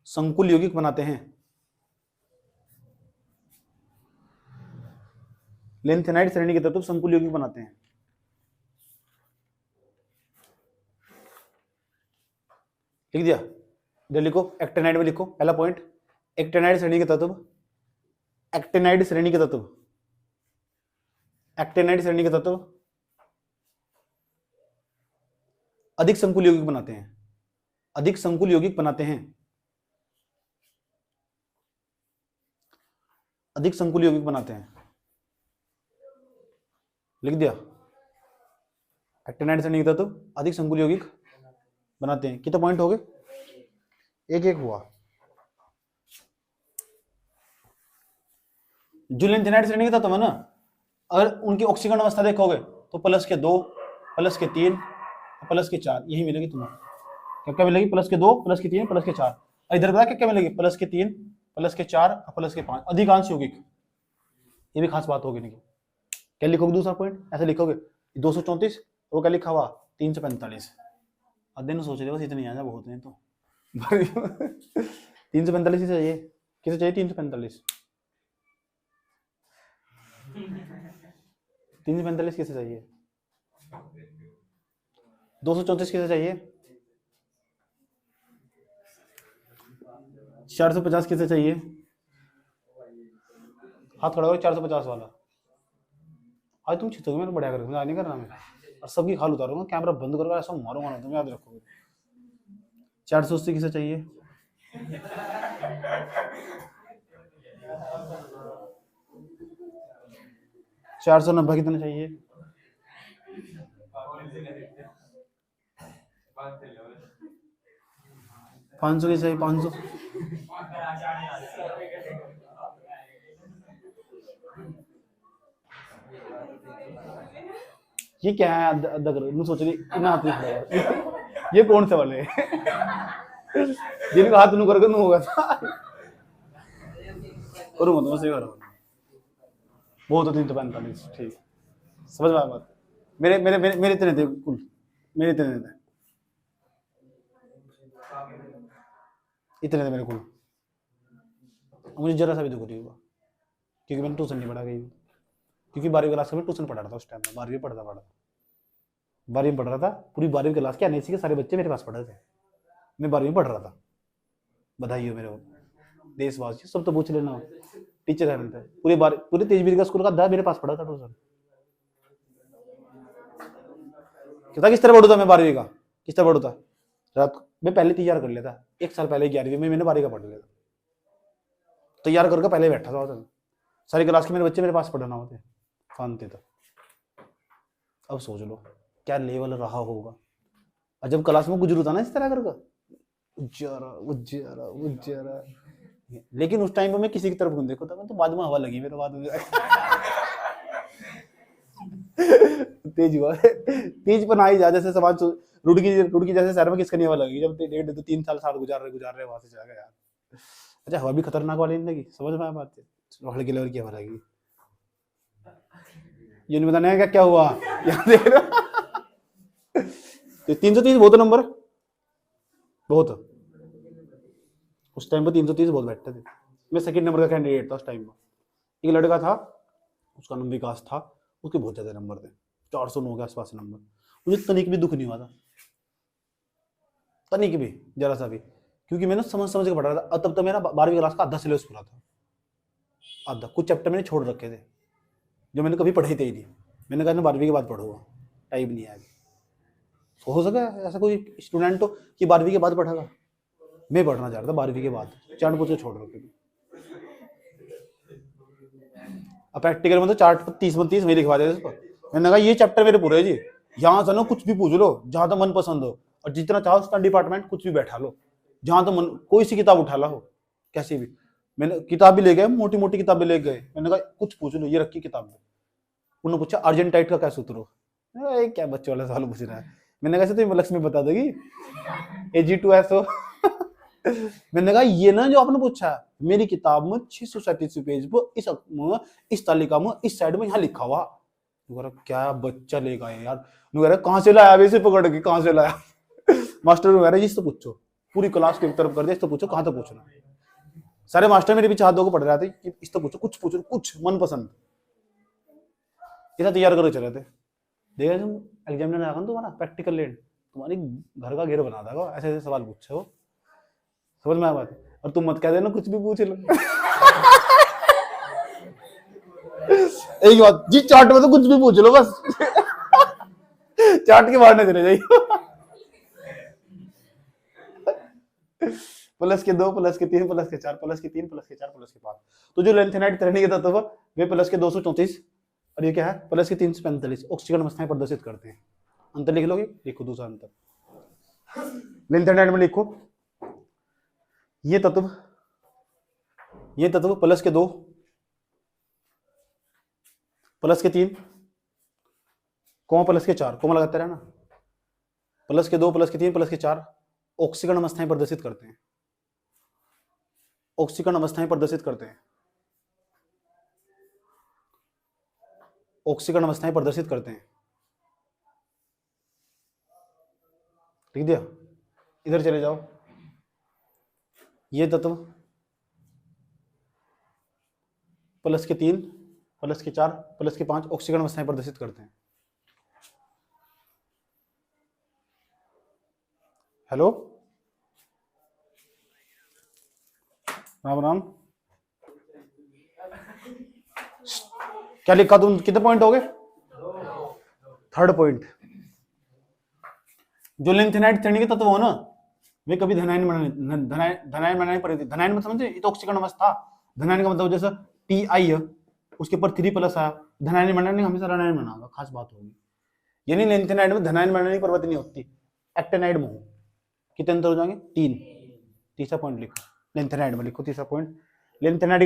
संकुल यौगिक बनाते हैं। लेंथेनाइड श्रेणी के तत्व संकुल यौगिक बनाते हैं। लिख दिया, इधर लिखो, एक्टेनाइड में लिखो पहला पॉइंट, एक्टेनाइड श्रेणी के तत्व, एक्टेनाइड श्रेणी के तत्व, एक्टेनाइड श्रेणी के तत्व अधिक संकुल यौगिक बनाते हैं। अधिक संकुल यौगिक बनाते हैं। अधिक संकुल यौगिक बनाते हैं। लिख दिया, एक्टेनाइड श्रेणी के तत्व अधिक संकुल यौगिक बनाते हैं। कितने पॉइंट हो गए, एक एक हुआ। जो लेंथेनाइड श्रेणी के तत्व है ना, अगर उनकी ऑक्सीकरण अवस्था देखोगे तो +2, +3, +4 यही मिलेगी तुम्हें। क्या क्या मिलेगी, +2, +3, +4। और इधर क्या क्या मिलेगी, +3, +4 और +5। अधिकांश यौगिक, ये भी खास बात होगी नहीं। क्या लिखोगे दूसरा पॉइंट, ऐसे लिखोगे 234, वो क्या लिखा हुआ 345। अध्ययन सोच रहे हो बस इतने आना बहुत है तो 345 किसे चाहिए, किसे चाहिए 345? 345 किसे चाहिए, 234 किसे चाहिए, 450 किसे चाहिए? हाथ खड़ा करो 450 वाला। आज तुम छिटोगे, मैं बढ़िया करूंगा, नहीं करना मैं, और सबकी खाल उतारूंगा, कैमरा बंद करके ऐसा मारूंगा ना, तुम याद रखोगे। 480 किसे चाहिए? 490 कितने चाहिए? 500 किसे चाहिए? 500। ये क्या है, अद्धा करो सोच रही इतना हाथ नहीं खड़ा ये कौन से वाले जिनका हाथ नू करके नू होगा करूँगा तो मैं करूँगा। बहुत 345, ठीक, समझ में आया बात? मेरे मेरे मेरे मेरे इतने थे कुल, मेरे इतने थे, इतने थे मेरे कुल। मुझे जरा सा भी दुख नहीं हुआ क्योंकि मैंने ट्यूशन नहीं पढ़ा गई। क्योंकि 12वीं क्लास का मैं ट्यूशन पढ़ा रहा था उस टाइम में, 12वीं पढ़ता 12वीं में पढ़ रहा था, पूरी 12वीं क्लास के एनएससी के सारे बच्चे मेरे पास पढ़ रहे थे, मैं 12वीं में पढ़ रहा था। बधाई हो मेरे को देशवासी, सब तो पूछ लेना, टीचर है मेरे, पूरे तेजवीर का स्कूल का 10 मेरे पास पढ़ा था ट्यूशन। क्या किस तरह पढ़ू था मैं 12वीं का, किस तरह पढ़ू था, रात को मैं पहले तैयार कर लेता, 1 साल पहले 11वीं में मैंने 12वीं का पढ़ लिया था, तैयार करके पहले बैठा था, सारी क्लास के मेरे बच्चे मेरे पास पढ़ना होते शांति था। अब सोच लो क्या लेवल रहा होगा, और जब क्लास में गुजरू था ना इस तरह करके उज्जरा, लेकिन उस टाइम पे मैं किसी की तरफ नहीं देखो था, मैं तो बाद में हवा लगी मेरे बाद में तेज हुआ, तेज पर आई जा, जैसे समाज रुड़की जैसे शहर में किसका नहीं हवा लगी, जब 1.5-3 साल गुजार रहे वहां से जाकर यार। अच्छा हवा भी खतरनाक वाली जिंदगी, समझ में आया बात है, हल्के लेवल की हवा लगी, ये नहीं बताने क्या हुआ यहाँ देख रहे हो। तो 330 बहुत नंबर, बहुत उस टाइम पर 330 बहुत बैठते थे, मैं सेकंड नंबर का कैंडिडेट था उस टाइम में। एक लड़का था उसका नाम विकास था, उसके बहुत ज्यादा नंबर थे, 409 के आसपास नंबर, मुझे तनिक भी दुख नहीं हुआ था, तनिक भी जरा सा भी, क्योंकि मैंने समझ के पढ़ रहा था। तब तो मेरा 12वीं क्लास का आधा सिलेबस पूरा था, आधा, कुछ चैप्टर मैंने छोड़ रखे थे जो मैंने कभी पढ़े थे ही नहीं, मैंने कहा 12वीं के बाद पढ़ूंगा, टाइम नहीं है। हो सका ऐसा कोई स्टूडेंट हो कि 12वीं के बाद पढ़ेगा, मैं पढ़ना चाह रहा था 12वीं के बाद, चार्ट पूछे छोड़ रखे थे। अब प्रैक्टिकल में तो चार्ट 30 में लिखवा देते उसको, मैंने कहा ये चैप्टर मेरे पूरे जी, यहाँ से ना कुछ भी पूछ लो जहां तो मन पसंद हो, और जितना चाहो उसका डिपार्टमेंट कुछ भी बैठा लो, जहां तो मन, कोई सी किताब उठा ला हो कैसी भी। मैंने किताब भी ले गए, मोटी मोटी किताबें ले गए, मैंने कहा कुछ पूछ लो, ये रखी किताब में। उन्होंने पूछा अर्जेंटाइट का क्या सूत्र हो, क्या बच्चे वाला सवाल पूछ रहा है, मैंने कहा तो लक्ष्मी बता देगी Ag2SO। मैंने कहा ये ना जो आपने पूछा मेरी किताब में 637 पेज पर इस तालिका में इस साइड में यहाँ लिखा हुआ, क्या बच्चा लेगा यार, कहां से लाया वैसे पकड़ के, कहां से लाया। मास्टर वगैरह जिस तो पूछो, पूरी क्लास की तरफ कर दे, इस तो पूछो कहां तक पूछना, सारे मास्टर मेरे पीछे हाथ धो के पढ़ रहे थे कि इस तो पूछो, कुछ मन पसंद, ऐसा तैयार करके चले थे। देखा तुम एग्जामिनर आएगा ना तुम्हारा प्रैक्टिकल लेट, तुम्हारी घर का घेर बना देगा, ऐसे ऐसे सवाल पूछे हो, समझ में आया बात। और तुम मत कह देना कुछ भी पूछ लो। एक बात जी, चार्ट में तो कुछ भी पूछ लो बस, चार्ट के बाहर न चले जाइए। +2 +3 +4 +3 +4 +5, तो जो लेंथेनाइड तरंगी के तत्व वे +234, और ये क्या है +345 ऑक्सीजन अवस्थाएं प्रदर्शित करते हैं। अंतर लिख लोगे, लिखो दूसरा अंतर लेंथेनाइड में लिखो, ये तत्व +2 +3 +4 कोमा लगाते रहना, +2 +3 +4 ऑक्सीकरण अवस्थाएं प्रदर्शित करते हैं, ऑक्सीकरण अवस्थाएं प्रदर्शित करते हैं, ऑक्सीकरण अवस्थाएं प्रदर्शित करते हैं, लिख दिया। इधर चले जाओ, ये तत्व +3 +4 +5 ऑक्सीकरण अवस्थाएं प्रदर्शित करते हैं। हेलो राम राम, क्या लिखा तुम, कितने पॉइंट हो गए, 3rd पॉइंट, जो लेंथेनाइड श्रेणी के तत्व हो ना वे कभी धनायन बनाने पर, धनायन में समझे, ये तो ऑक्सीकरण अवस्था, धनायन का मतलब जैसे Ti है उसके ऊपर 3+ आया, धनायन बनाने हमेशा ऋणायन बना, खास बात होगी, यानी लेंथेनाइड में धनायन बनाने की प्रवृत्ति नहीं होती, एक्टेनाइड में हो। कितने अंतर हो जाएंगे, 3, तीसरा पॉइंट लिखो, लेंथेनाइड में लिखो तीसरा पॉइंट, लेंथेनाइड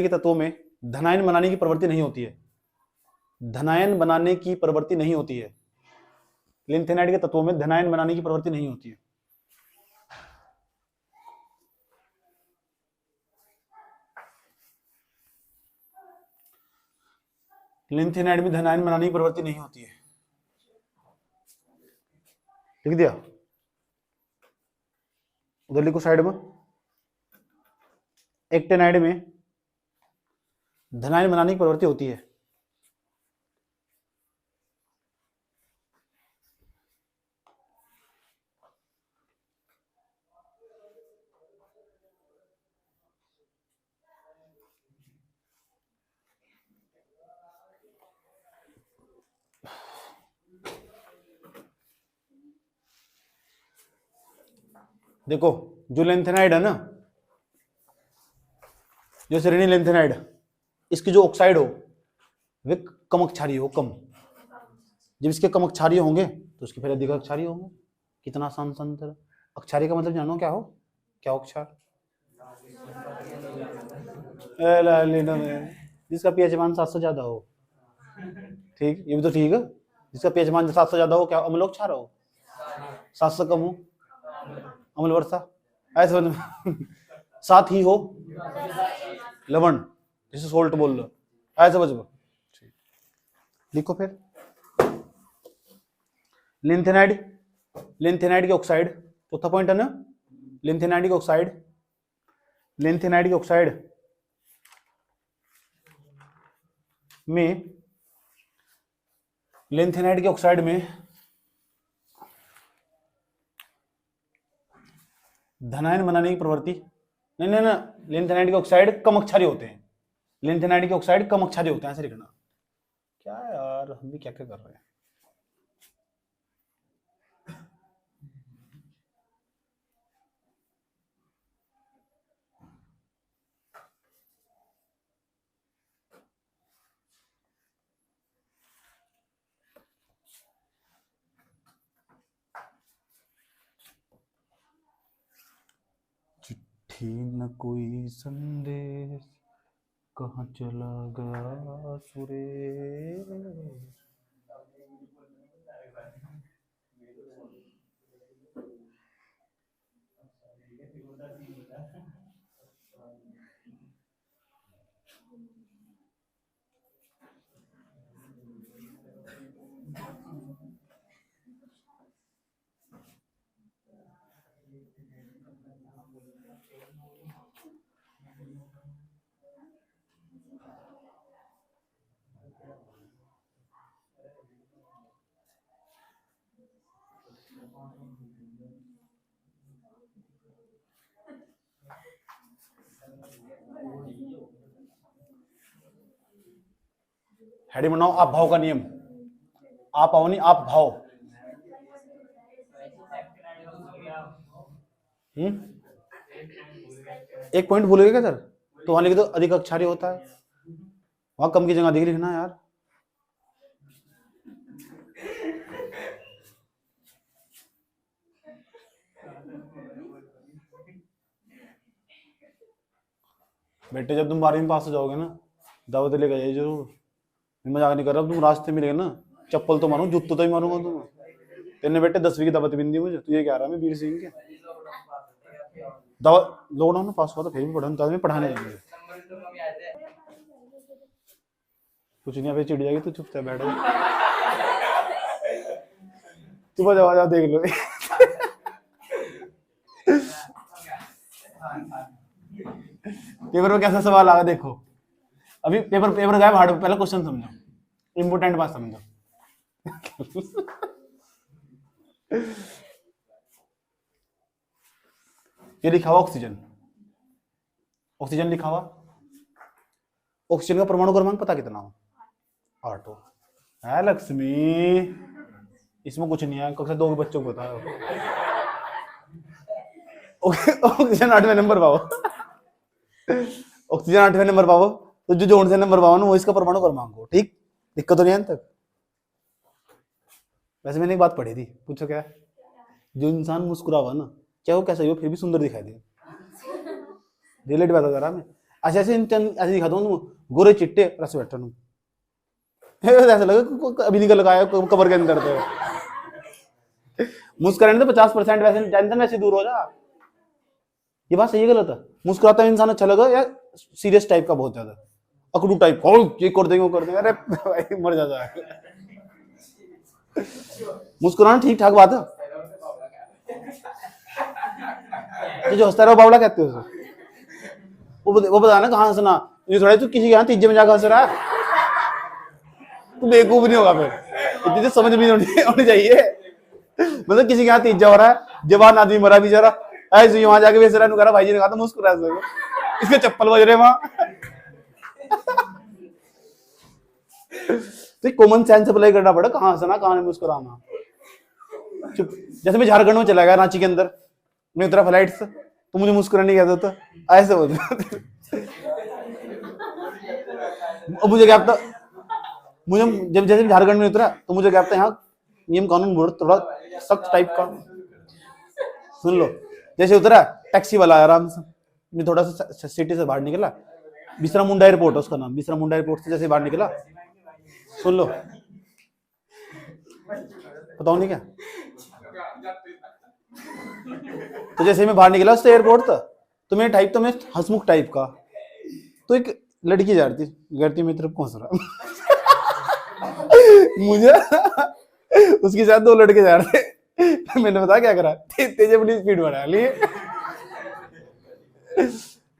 के तत्वों में धनायन बनाने की प्रवृत्ति नहीं होती है, धनायन बनाने की प्रवृत्ति नहीं होती है, लेंथेनाइड के तत्वों में धनायन बनाने की प्रवृत्ति नहीं होती है। लेंथेनाइड में धनायन बनाने की प्रवृत्ति नहीं होती है, लिख दिया। उधर लिखो साइड में, एक्टेनाइड में धनायन बनाने की प्रवृत्ति होती है। देखो जो लेंथेनाइड है ना, जो श्रेणी लेंथेनाइड, इसकी जो ऑक्साइड हो वे कम क्षारीय हो, कम। जब इसके कम क्षारीय होंगे तो उसके फिर अधिक क्षारीय होंगे। कितना आसान संतर। अक्षारीय का मतलब जानो क्या हो, क्या हो क्षार? जिसका पीएच मान 7 से ज्यादा हो, ठीक, ये भी तो ठीक है। जिसका पीएच मान 7 से ज्यादा हो क्या अम्ल हो क्षार हो? 7 से कम हो अम्ल वर्षा, ऐसे समझ। 7 ही हो लवण, जिसे सोल्ट बोल लो, ऐसे समझ। लिखो फिर लिंथेनाइड, लिंथेनाइड की ऑक्साइड, चौथा पॉइंट है ना, लिंथेनाइड की ऑक्साइड, लिंथेनाइड की ऑक्साइड में, लिंथेनाइड की ऑक्साइड में धनायन बनाने की प्रवृत्ति, नहीं नहीं ना, लिंथेनाइड की ऑक्साइड कम क्षारीय होते हैं, लिंथेनाइड की ऑक्साइड कम क्षारीय होते हैं, ऐसे लिखना। क्या यार हम भी क्या क्या कर रहे हैं। चिट्ठी न कोई संदेश, कहाँ चला गया सुरेश। हेडिंग बनाओ आप भाव का नियम। आप आओ नहीं, आप भाव। एक पॉइंट भूल गए क्या सर? तो वहां लिखे तो अधिक क्षारीय होता है, वहां कम की जगह अधिक लिखना यार। बेटे जब तुम 12वीं में पास हो जाओगे ना, दावत लेकर जाइए जरूर। मजाक नहीं कर रहा, तुम रास्ते में मिलेगा ना, चप्पल तो मारूंगा, जूतो तो ही मारूंगा तुम। तेने बेटे 10वीं की दावत भी दी मुझे, तू ये कह रहा मैं वीर सिंह के दावत लॉकडाउन में पास हुआ तो फिर भी पढ़ा, पढ़ाने जाएंगे। कुछ नहीं, अभी चिढ़ जाएगी तो चुपचाप बैठ जा, चुप जाओ, जाओ देख लो। पेपर में कैसा सवाल आ रहा देखो, अभी पेपर गायब, हार्ड, पहले क्वेश्चन समझो, इंपोर्टेंट बात समझो। ये लिखा हुआ ऑक्सीजन, ऑक्सीजन लिखा हुआ, ऑक्सीजन का परमाणु क्रमांक पता कितना हो? 8 हो। है लक्ष्मी, इसमें कुछ नहीं है, कक्षा 2 के बच्चों को पता है। ऑक्सीजन 8वें नंबर पाओ, ऑक्सीजन 8वें नंबर पाओ, तो जो जोन से नंबर पाओ ना वो इसका परमाणु क्रमांक हो, ठीक, दिक्कत तो नहीं है तक। वैसे मैंने एक बात पढ़ी थी, पूछो क्या? जो इंसान मुस्कुरा हुआ ना, चाहे वो कैसा ही हो फिर भी सुंदर दिखाई दे। रिलेटिव बात कर रहा मैं, ऐसे ऐसे ऐसे दिखाता हूँ, गोरे चिट्टे ऐसे बैठा हूँ, ऐसा लगा अभी निकल लगाया कबर के अंदर। तो मुस्कुराने तो 50% वैसे टेंशन वैसे दूर हो जा। ये बात सही है गलत है? मुस्कुराता इंसान अच्छा लगा या सीरियस टाइप का बहुत ज्यादा अकड़ू टाइप, ये कर देंगे वो कर देंगे, अरे भाई मर जाता है। मुस्कुराना ठीक ठाक बात है, जो हंसता रहो बावला कहते हो उसे। वो बताना कहाँ हंसना, ये थोड़ा तू किसी के यहाँ तीजे में जाकर हंस रहा है, तू बेवकूफ नहीं होगा फिर, इतनी तो समझ भी होनी चाहिए। मतलब किसी के यहाँ तीजा हो रहा है, जवान आदमी मरा भी जा रहा ऐसे वहां जाके बेच रहा, भाई जी ने कहा था मुस्कुरा, इसके चप्पल बज रहे वहां। तो कॉमन सेंस अप्लाई करना पड़ा, कहाँ हंसना कहाँ मुस्कुराना। चुप, जैसे मैं झारखंड में चला गया, रांची के अंदर, मैं उतरा फ्लाइट से, तो मुझे मुस्कुराने कहता था, ऐसे बोलते। अब मुझे क्या था, मुझे जब जैसे झारखंड में उतरा तो मुझे क्या था, यहाँ नियम कानून बोर्ड थोड़ा सख्त टाइप का, सुन लो। जैसे उतरा टैक्सी वाला आराम से, मैं थोड़ा सा सिटी से बाहर निकला, बिसरा मुंडा एयरपोर्ट है उसका नाम, बिसरा मुंडा एयरपोर्ट से जैसे बाहर निकला, सुन लो, बताओ नहीं क्या, तो जैसे मैं बाहर निकला उससे एयरपोर्ट था, तो मैं टाइप, तो मैं हंसमुख टाइप का, तो एक लड़की जा रही थी मेरी तरफ कौन सा मुझे उसके साथ दो लड़के जा रहे थे, मैंने बता क्या करा, तेज अपनी स्पीड बढ़ा ली।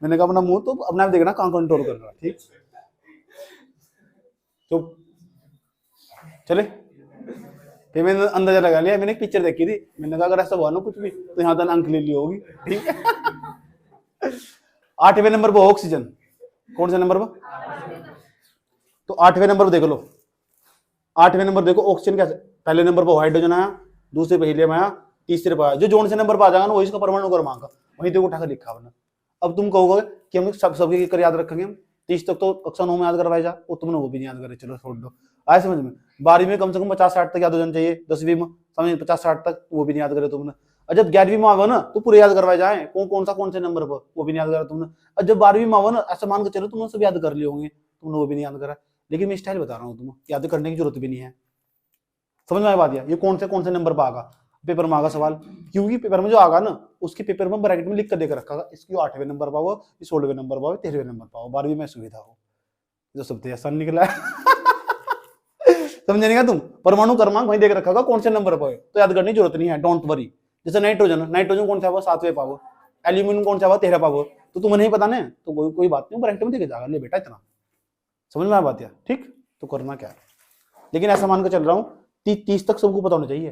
मैंने कहा अपना मुंह तो अपने आप देखना कहाँ कंट्रोल कर रहा, ठीक। तो चले, फिर मैंने अंदाजा लगा लिया, मैंने एक पिक्चर देखी थी, मैंने कहा अगर ऐसा हुआ ना कुछ भी तो यहाँ तक अंक ले ली होगी, ठीक है। 8वें नंबर पर ऑक्सीजन, कौन से नंबर पर, तो 8वें नंबर पर देख लो, 8वें नंबर देखो ऑक्सीजन कैसे, पहले नंबर पर हाइड्रोजन आया, दूसरे पे हीलियम आया, तीसरे पर आया, जो जोन से नंबर पर आ जाएगा ना वही इसका परमाणु क्रमांक, वहीं देखो उठाकर लिखा बना। अब तुम कहोगे कि हम सबके कर याद रखेंगे, 30 तक तो कक्षा 9 में याद करवाया जा, वो तुमने वो भी नहीं याद करे, चलो छोड़ दो। आए समझ में, 12वीं में कम से कम 50-60 तक याद हो जाना चाहिए, 10वीं में समझ 50-60 तक, वो भी नहीं याद करे तुमने। और जब 11वीं में आवा ना तो पूरे याद करवाए जाए, कौन से नंबर पर, वो भी नहीं याद करा तुमने। और जब 12वीं में आवा ना, ऐसा मान के चलो तुमने सब याद कर लिए होंगे, तुमने वो भी नहीं याद करा। लेकिन मैं स्टाइल बता रहा हूँ, तुम्हें याद करने की जरूरत भी नहीं है। समझ में आया बात, ये कौन से नंबर पर आगा, पेपर में आगा सवाल, क्योंकि पेपर में जो आगा ना उसके पेपर में ब्रैकेट में लिख कर देकर रखा, इसकी 8वें नंबर पाओ, 16वें नंबर पाओ, 13वें नंबर पाओ, 12वीं में सुविधा हो, जो सब आसान निकला है। समझे नहीं तुम, परमाणु क्रमांक वहीं देख रखा होगा कौन से नंबर पर, तो याद करने की जरूरत नहीं है, डोंट वरी। जैसे नाइट्रोजन कौन सा हुआ, 7वें पावर, एल्यूमिनियम कौन सा हुआ, 13 पावर, तो तुम्हें नहीं पता ना, तो कोई बात नहीं, ब्रैकेट में देखे जाएगा, ले बेटा इतना। समझ में आ बात, ठीक, तो करना क्या है। लेकिन ऐसा मान कर चल रहा हूँ 30 तक सबको पता होना चाहिए,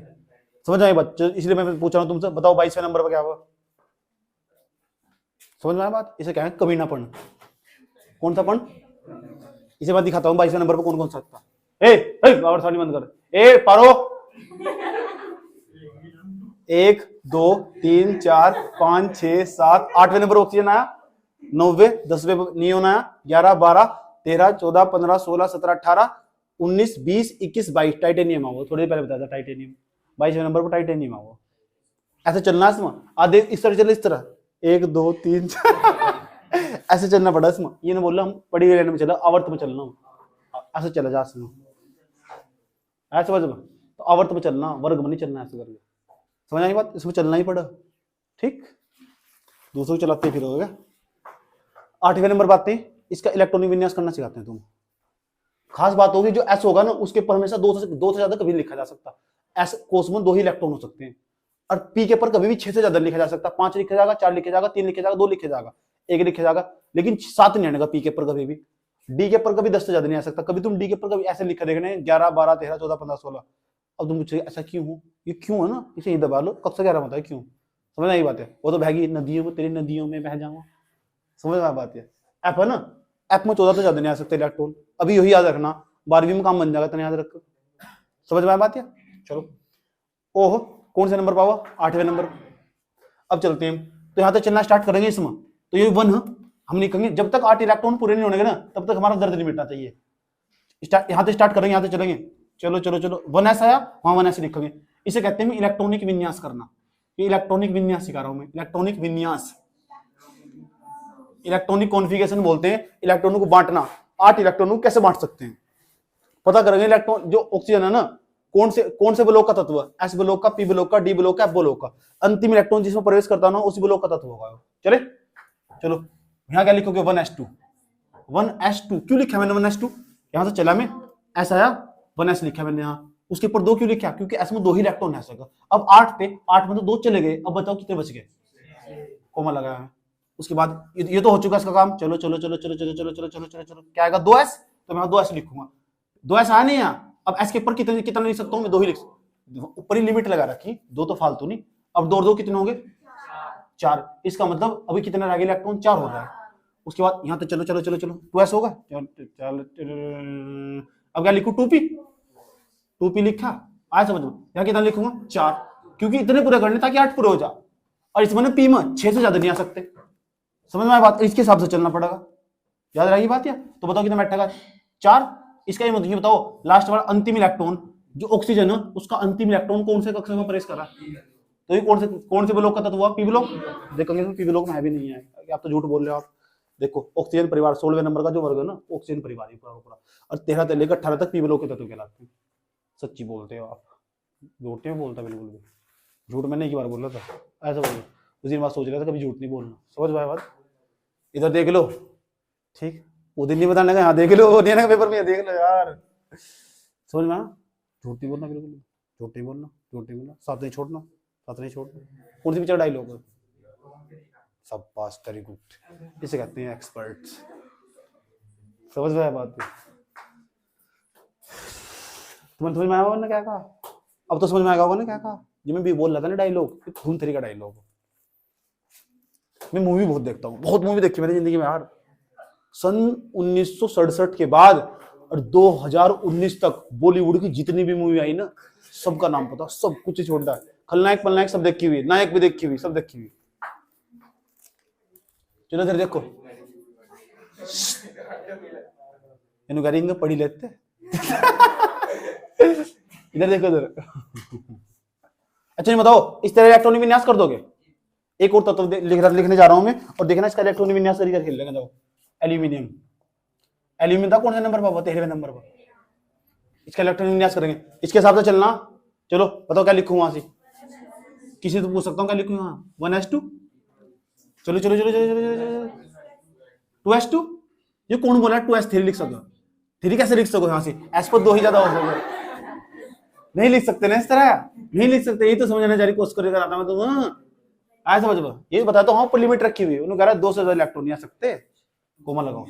समझ में आई बात, इसलिए मैं पूछ रहा हूँ तुमसे, बताओ 22वें नंबर पर क्या हुआ, समझ में आया बात। इसे क्या है, कमीनापन, कौन सा पन, इसे मैं दिखाता हूँ 22वें नंबर पर कौन कौन सा था। साड़ी बंद कर, पारो, 1 2 3 4 5 6 7 8वें नंबर ऑक्सीजन आया, 9वें 10वें नियोन आया, 11 12 13 14 15 16 17 18 19 20 21 22 टाइटेनियम आओ, थोड़ी पहले बताया था टाइटेनियम, 22वें नंबर पर टाइटेनियम आओ। ऐसे चलना इसमें, आधे इस तरह चले, इस तरह 1 2 3 ऐसे चलना पड़ा इसमें, ये ना बोल रहा हम पड़ी हुई लाइन में चला, आवर्त में चलना, ऐसे चला जा इसमें, ऐसे समझ में, तो आवर्त में चलना, वर्ग में नहीं चलना, ऐसे करके, समझ आई बात, इसमें चलना ही पड़ा, ठीक। दूसरों को चलाते फिर होगा। 8वें नंबर बातें, इसका इलेक्ट्रॉनिक विन्यास करना सिखाते हैं तुम। खास बात होगी जो एस होगा ना उसके पर हमेशा दो से ज्यादा कभी लिखा जा सकता, एस कोष में 2 ही इलेक्ट्रॉन हो सकते हैं, और पी के पर कभी भी 6 से ज्यादा लिखा जा सकता, 5 लिखा जाएगा, 4 लिखा जाएगा, 3 लिखा जाएगा, 2 लिखा जाएगा, 1 लिखा जाएगा, लेकिन 7 नहीं आएगा पी के पर कभी भी। डी के पर कभी 10 से ज्यादा नहीं आ सकता, कभी तुम डी के पर कभी ऐसे लिखा देखने 11 12 13 14 15 16। अब तुम पूछोगे ऐसा क्यों हो, ये क्यों है ना, इसे दबा लो, कक्षा 11 होता है क्यों, समझ आई बात है। वो तो बहगी नदियों में, तेरी नदियों में बह जाऊंगा, समझ में बात है। एफ है ना, एफ में 14 से ज्यादा नहीं आ सकते इलेक्ट्रॉन, अभी यही याद रखना, 12वीं में काम बन जाएगा, इतना याद रखो, समझ में बात है। चलो ओह, कौन से नंबर पावा, 8वें नंबर। अब चलते हैं, तो यहाँ तक चलना स्टार्ट करेंगे इसमें, तो ये 1 हम लिखेंगे, जब तक 8 इलेक्ट्रॉन पूरे नहीं होने ना तब तक हमारा दर्द नहीं मिटना चाहिए। यहाँ से स्टार्ट करेंगे, यहाँ से चलेंगे, चलो चलो चलो, 1s आया, वहां 1s लिखेंगे, इसे कहते हैं इलेक्ट्रॉनिक विन्यास करना। ये इलेक्ट्रॉनिक विन्यास सिखा रहा हूं मैं, इलेक्ट्रॉनिक विन्यास, इलेक्ट्रॉनिक कॉन्फ़िगरेशन बोलते हैं, इलेक्ट्रॉनों को बांटना, 8 इलेक्ट्रॉनों को कैसे बांट सकते हैं पता करेंगे। इलेक्ट्रॉन जो ऑक्सीजन है ना, कौन से ब्लॉक का तत्व है, एस ब्लॉक का, पी ब्लॉक का, डी ब्लॉक का, एफ ब्लॉक का, अंतिम इलेक्ट्रॉन जिसमें प्रवेश करता है ना उसी ब्लॉक का तत्व होगा। चले चलो, यहाँ क्या लिखोगे, 1s2, 1s2 क्यों लिखा मैंने 1s2, यहां से चला मैं, एस आया, 1s लिखा मैंने यहाँ, उसके ऊपर 2 क्यों लिखा, क्योंकि एस में 2 ही इलेक्ट्रॉन है सका। अब 8 में तो 2 चले गए, अब बताओ कितने बच गए, कोमा लगाया है, उसके बाद ये तो हो चुका इसका काम। चलो चलो चलो चलो चलो चलो चलो चलो चलो चलो क्या आएगा 2s, तो मैं 2s लिखूंगा। 2s आया नहीं यहाँ, अब s के ऊपर कितने कितना लिख सकता हूँ मैं? 2 ही लिख, ऊपर ही लिमिट लगा रखी, 2 तो फालतू नहीं। अब 2 और 2 कितने होंगे? 4। इसका मतलब अभी कितने रह गए इलेक्ट्रॉन? 4 हो रहा है। उसके बाद यहाँ तो चलो चलो चलो चलो 2s होगा। अब क्या लिखूं? 2p, 2p लिखा, आया समझ में? यहाँ कितना लिखूंगा? 4, क्योंकि इतने पूरे करने ताकि 8 पूरे हो जा। और इसमें p में 6 से ज्यादा नहीं आ सकते। समझ में आया बात? इसके हिसाब से चलना पड़ेगा, याद रहेगी बात। या तो बताओ कितना बैठेगा? 4। इसका ये मतलब ये बताओ लास्ट वाला अंतिम इलेक्ट्रॉन जो ऑक्सीजन है उसका अंतिम इलेक्ट्रॉन कौन से कक्षा में प्रवेश कर रहा है? तो ये कौन से ब्लॉक का तत्व हुआ? P block. देखेंगे पी ब्लॉक में है भी नहीं है, आप तो झूठ बोल रहे हो। आप देखो ऑक्सीजन परिवार 16वें नंबर का जो वर्ग है ना, ऑक्सीजन परिवार ही पूरा पूरा, और 13 से लेकर 18 तक पी ब्लॉक के तत्व कहलाते हैं। सच्ची बोलते हो आप, झूठ नहीं बोलता बिल्कुल भी। झूठ मैंने एक ही बार बोला था, ऐसा बोलो। उस दिन बात सोच रहा था कभी झूठ नहीं बोलना। समझ पाए बात? इधर देख लो, ठीक, वो दिन नहीं बताने का, यहाँ देख लो, देने का पेपर में देख लो यार। समझ में? झूठ नहीं बोलना बिल्कुल, झूठ नहीं बोलना, झूठ नहीं बोलना, साथ नहीं छोड़ना, साथ नहीं छोड़ना। कौन सी पिक्चर डायलॉग है? सब पास, वेरी गुड, इसे कहते हैं एक्सपर्ट्स। समझ में आया बात? तुम्हें समझ में आया होगा ना क्या कहा? अब तो समझ में आएगा होगा ना क्या कहा? जो मैं भी बोल रहा था ना डायलॉग, खून थ्री का डायलॉग। मैं मूवी बहुत देखता हूँ, बहुत मूवी देखी मैंने जिंदगी में यार। सन 1967 के बाद और 2019 तक बॉलीवुड की जितनी भी मूवी आई ना, सबका नाम पता, सब कुछ ही छोड़ रहा है। खलनायक पलनायक सब देखी हुई, नायक भी देखी हुई, सब देखी हुई। चलो इधर देखो, इन्हों करेंगे पढ़ी लेते। इधर देखो इधर। अच्छा ये बताओ, इस तरह इलेक्ट्रॉनिक विन्यास कर दोगे? एक और तत्व लिखने जा रहा हूं मैं, और देखना इसका इलेक्ट्रॉनिक विन्यास तरीका खेल लेंगे। जाओ, एल्यूमिनियम। एल्यूमिनियम था कौन से नंबर पर? 13वें नंबर पर। इसका इलेक्ट्रॉनिक विन्यास करेंगे, इसके हिसाब से चलना। चलो बताओ क्या लिखूं वहां से? किसी से पूछ सकता हूँ क्या लिखूं वहां? 1s2। चलो चलो चलो चलो चलो चलो 2s2। ये कौन बोला 2s3 लिख सको? 3 कैसे लिख सको? यहाँ से एस पर 2 ही ज्यादा हो सको, नहीं लिख सकते ना इस तरह, नहीं लिख सकते। यही तो समझना चाहिए, कोशिश कर रहा था मैं तो। आया समझ लो, ये बताता हूँ ऊपर लिमिट रखी हुई है। उन्होंने कह रहा 2 से ज्यादा इलेक्ट्रॉन नहीं आ सकते। कोमा लगाओ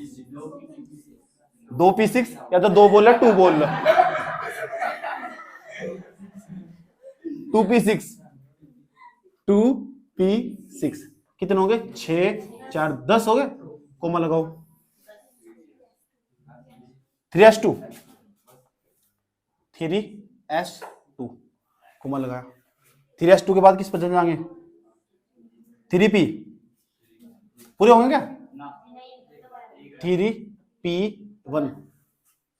2p6, या तो 2 बोल रहा 2 बोल रहा 2p6, 2p6 कितने हो गए? 6 4 10 हो गए। कोमा लगाओ 3s2, 3s2 कोमा लगाया। 3s2 के बाद किस पर जाएंगे? 3p पूरे होंगे क्या? 3p1।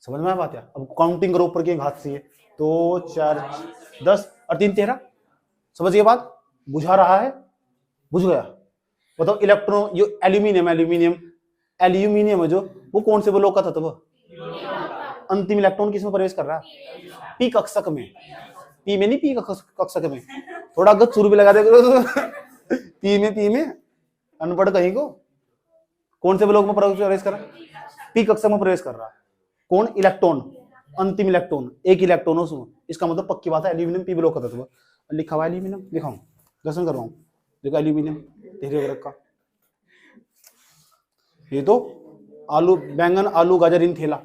समझ में आ बात? अब काउंटिंग करो ऊपर की हाथ से, 2 4 10 और 3 13। समझ गए बात? बुझा रहा है? बुझ गया? बताओ इलेक्ट्रॉन, जो एल्यूमिनियम एल्यूमिनियम एल्यूमिनियम है जो, वो कौन से ब्लॉक का तत्व? अंतिम इलेक्ट्रॉन किस में प्रवेश कर रहा है? पी कक्षक में। पी में नहीं, पी कक्षक में। थोड़ा गत शुरू भी लगा दे। पी में अनपढ़ कहीं को। कौन से ब्लॉक में प्रवेश कर रहा है? पी कक्षक में प्रवेश कर रहा है। कौन? इलेक्ट्रॉन, अंतिम इलेक्ट्रॉन, एक इलेक्ट्रॉन उसमें। इसका मतलब पक्की बात है एल्यूमिनियम पी ब्लॉक का तत्व। लिखा हुआ एल्यूमिनियम, दिखाऊं, दर्शन करवाऊं, देखो एल्यूमिनियम तेरे वर्ग का। ये तो आलू बैंगन आलू गाजर इन थेला,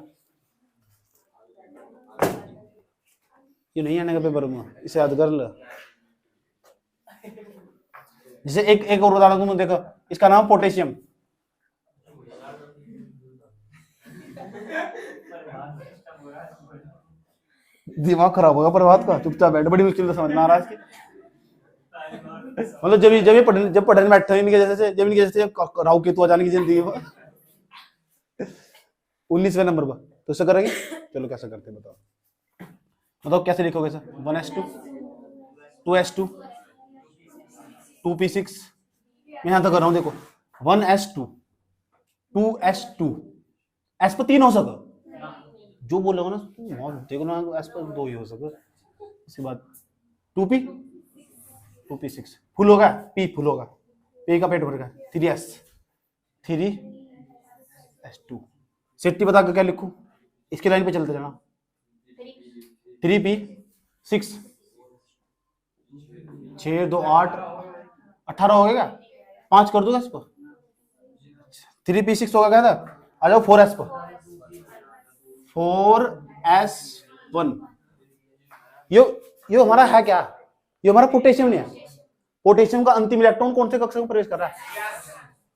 ये नहीं आने का पेपर में, इसे याद कर लो। जैसे एक और उदाहरण तुम देखो, इसका नाम पोटेशियम। दिमाग खराब होगा प्रभात का, चुपचाप बैठ, बड़ी मुश्किल से समझना आ रहा है इसकी। मतलब जब पढ़ने में बैठे इनके जैसे, जब इनके जैसे राहु केतु आ जाने की जिंदगी में 19वें नंबर पर, तो इससे करेंगे। चलो कैसे करते हैं बताओ कैसे लिखोगे सर? 1s2, 2s2, 2p6। मैं यहां तक कर रहा हूं, देखो 1s2, 2s2, एस पर 3 हो सका, जो बोलेगा ना देखो ना, एस पर 2 ही हो सके। उसके बाद 2p, 2p6 फुल होगा, p फुल होगा, p का पेट भर गया। 3s, 3s2। सेट्टी बता के क्या लिखूं? इसकी लाइन पे चलते जाना। 3p6, 6 2 8 18 हो गया। 5 कर दूंगा इस पर, 3p6 होगा क्या था? आ जाओ 4s पर, 4s1। ये हमारा है क्या? ये हमारा पोटेशियम नहीं है। पोटेशियम का अंतिम इलेक्ट्रॉन कौन से कक्षा में प्रवेश कर रहा है?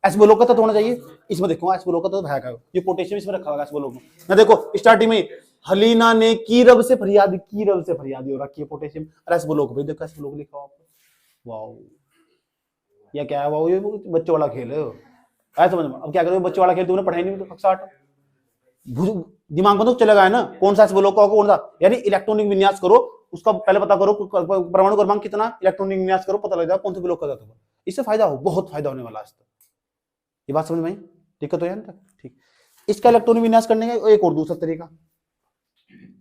एस ब्लॉक का तो होना चाहिए। इसमें देखो एस ब्लॉक का तो है क्या? ये पोटेशियम इसमें रखा होगा एस ब्लॉक में ना। देखो स्टार्टिंग में हलीना ने कीरब से फरियाद हो रखी है पोटेशियम, और एस ब्लॉक भाई देखो एस ब्लॉक लिखा हुआ। वाओ, ये क्या है? वाओ, ये बच्चों वाला खेल है। ऐसा समझ में। अब क्या करोगे? बच्चों वाला खेल तुमने पढ़ाई नहीं, तो कक्षा 8 दिमाग में तो चलेगा है ना, कौन सा एस ब्लॉक का कौन सा। यानी इलेक्ट्रॉनिक विन्यास करो, उसका पहले पता करो परमाणु क्रमांक कितना, इलेक्ट्रॉनिक विन्यास करो, पता लग जाएगा कौन सा ब्लॉक का जाता है। इससे फायदा हो, बहुत फायदा होने वाला है। ये बात समझ में आई? दिक्कत तो है ना? ठीक। इसका इलेक्ट्रॉनिक विन्यास करने का एक और दूसरा तरीका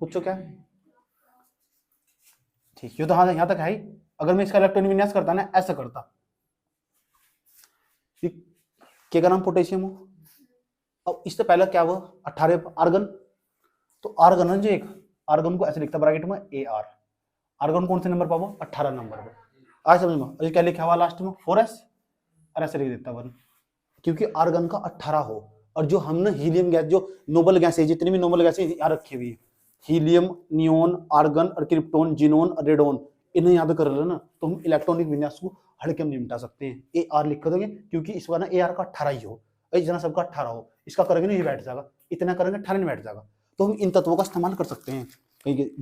पूछो क्या? ठीक, ये तो हाँ यहां तक है ही। अगर मैं इसका इलेक्ट्रॉनिक विन्यास करता ना, ऐसा करता, क्या नाम पोटेशियम हो। अब इससे पहले क्या हुआ? 18 आर्गन। तो आर्गन है जो एक, आर्गन को ऐसे लिखता ब्रैकेट में AR। आर्गन कौन से नंबर पर? 18 नंबर पे। आज समझ में। और क्या लिखा हुआ लास्ट में? 4s, और ऐसे लिख देता 1, क्योंकि आर्गन का 18 हो। और जो हमने हीलियम गैस, जो नोबल गैस है, जितनी भी नोबल गैस यहाँ रखी हुई है, हीलियम, नियोन, आर्गन और क्रिप्टोन, जिनोन और रेडोन, इन्हें याद कर लो ना, तो हम इलेक्ट्रॉनिक विन्यास को हल्के में निपटा सकते हैं। AR लिख दोगे, क्योंकि इस बार ना AR का 18 ही हो, इतना सबका 18 हो। इसका करेंगे नहीं बैठ जाएगा, इतना करेंगे 18 नहीं बैठ जाएगा। तो हम इन तत्वों का इस्तेमाल कर सकते हैं।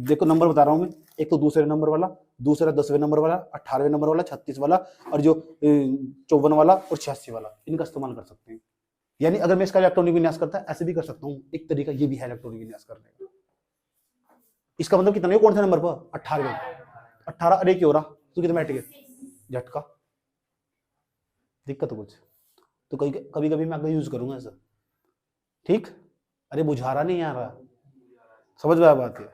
देखो नंबर बता रहा हूँ मैं, एक तो दूसरे नंबर वाला, दूसरा 10वें नंबर वाला, 18वें नंबर वाला, 36 वाला, और जो 54 वाला और 86 वाला, इनका इस्तेमाल कर सकते हैं। यानी अगर मैं इसका इलेक्ट्रॉनिक विन्यास करता है, ऐसे भी कर सकता हूँ। एक तरीका ये भी है इलेक्ट्रॉनिक विन्यास करने का। इसका मतलब कितना? कौन से नंबर पर? 18वें। 18 अरे क्यों हो रहा? तो कितना बैठ गया? झटका। दिक्कत कुछ तो कभी कभी मैं आगे यूज करूंगा ऐसा। ठीक। अरे बुझा नहीं आ रहा, समझ में आया बात? है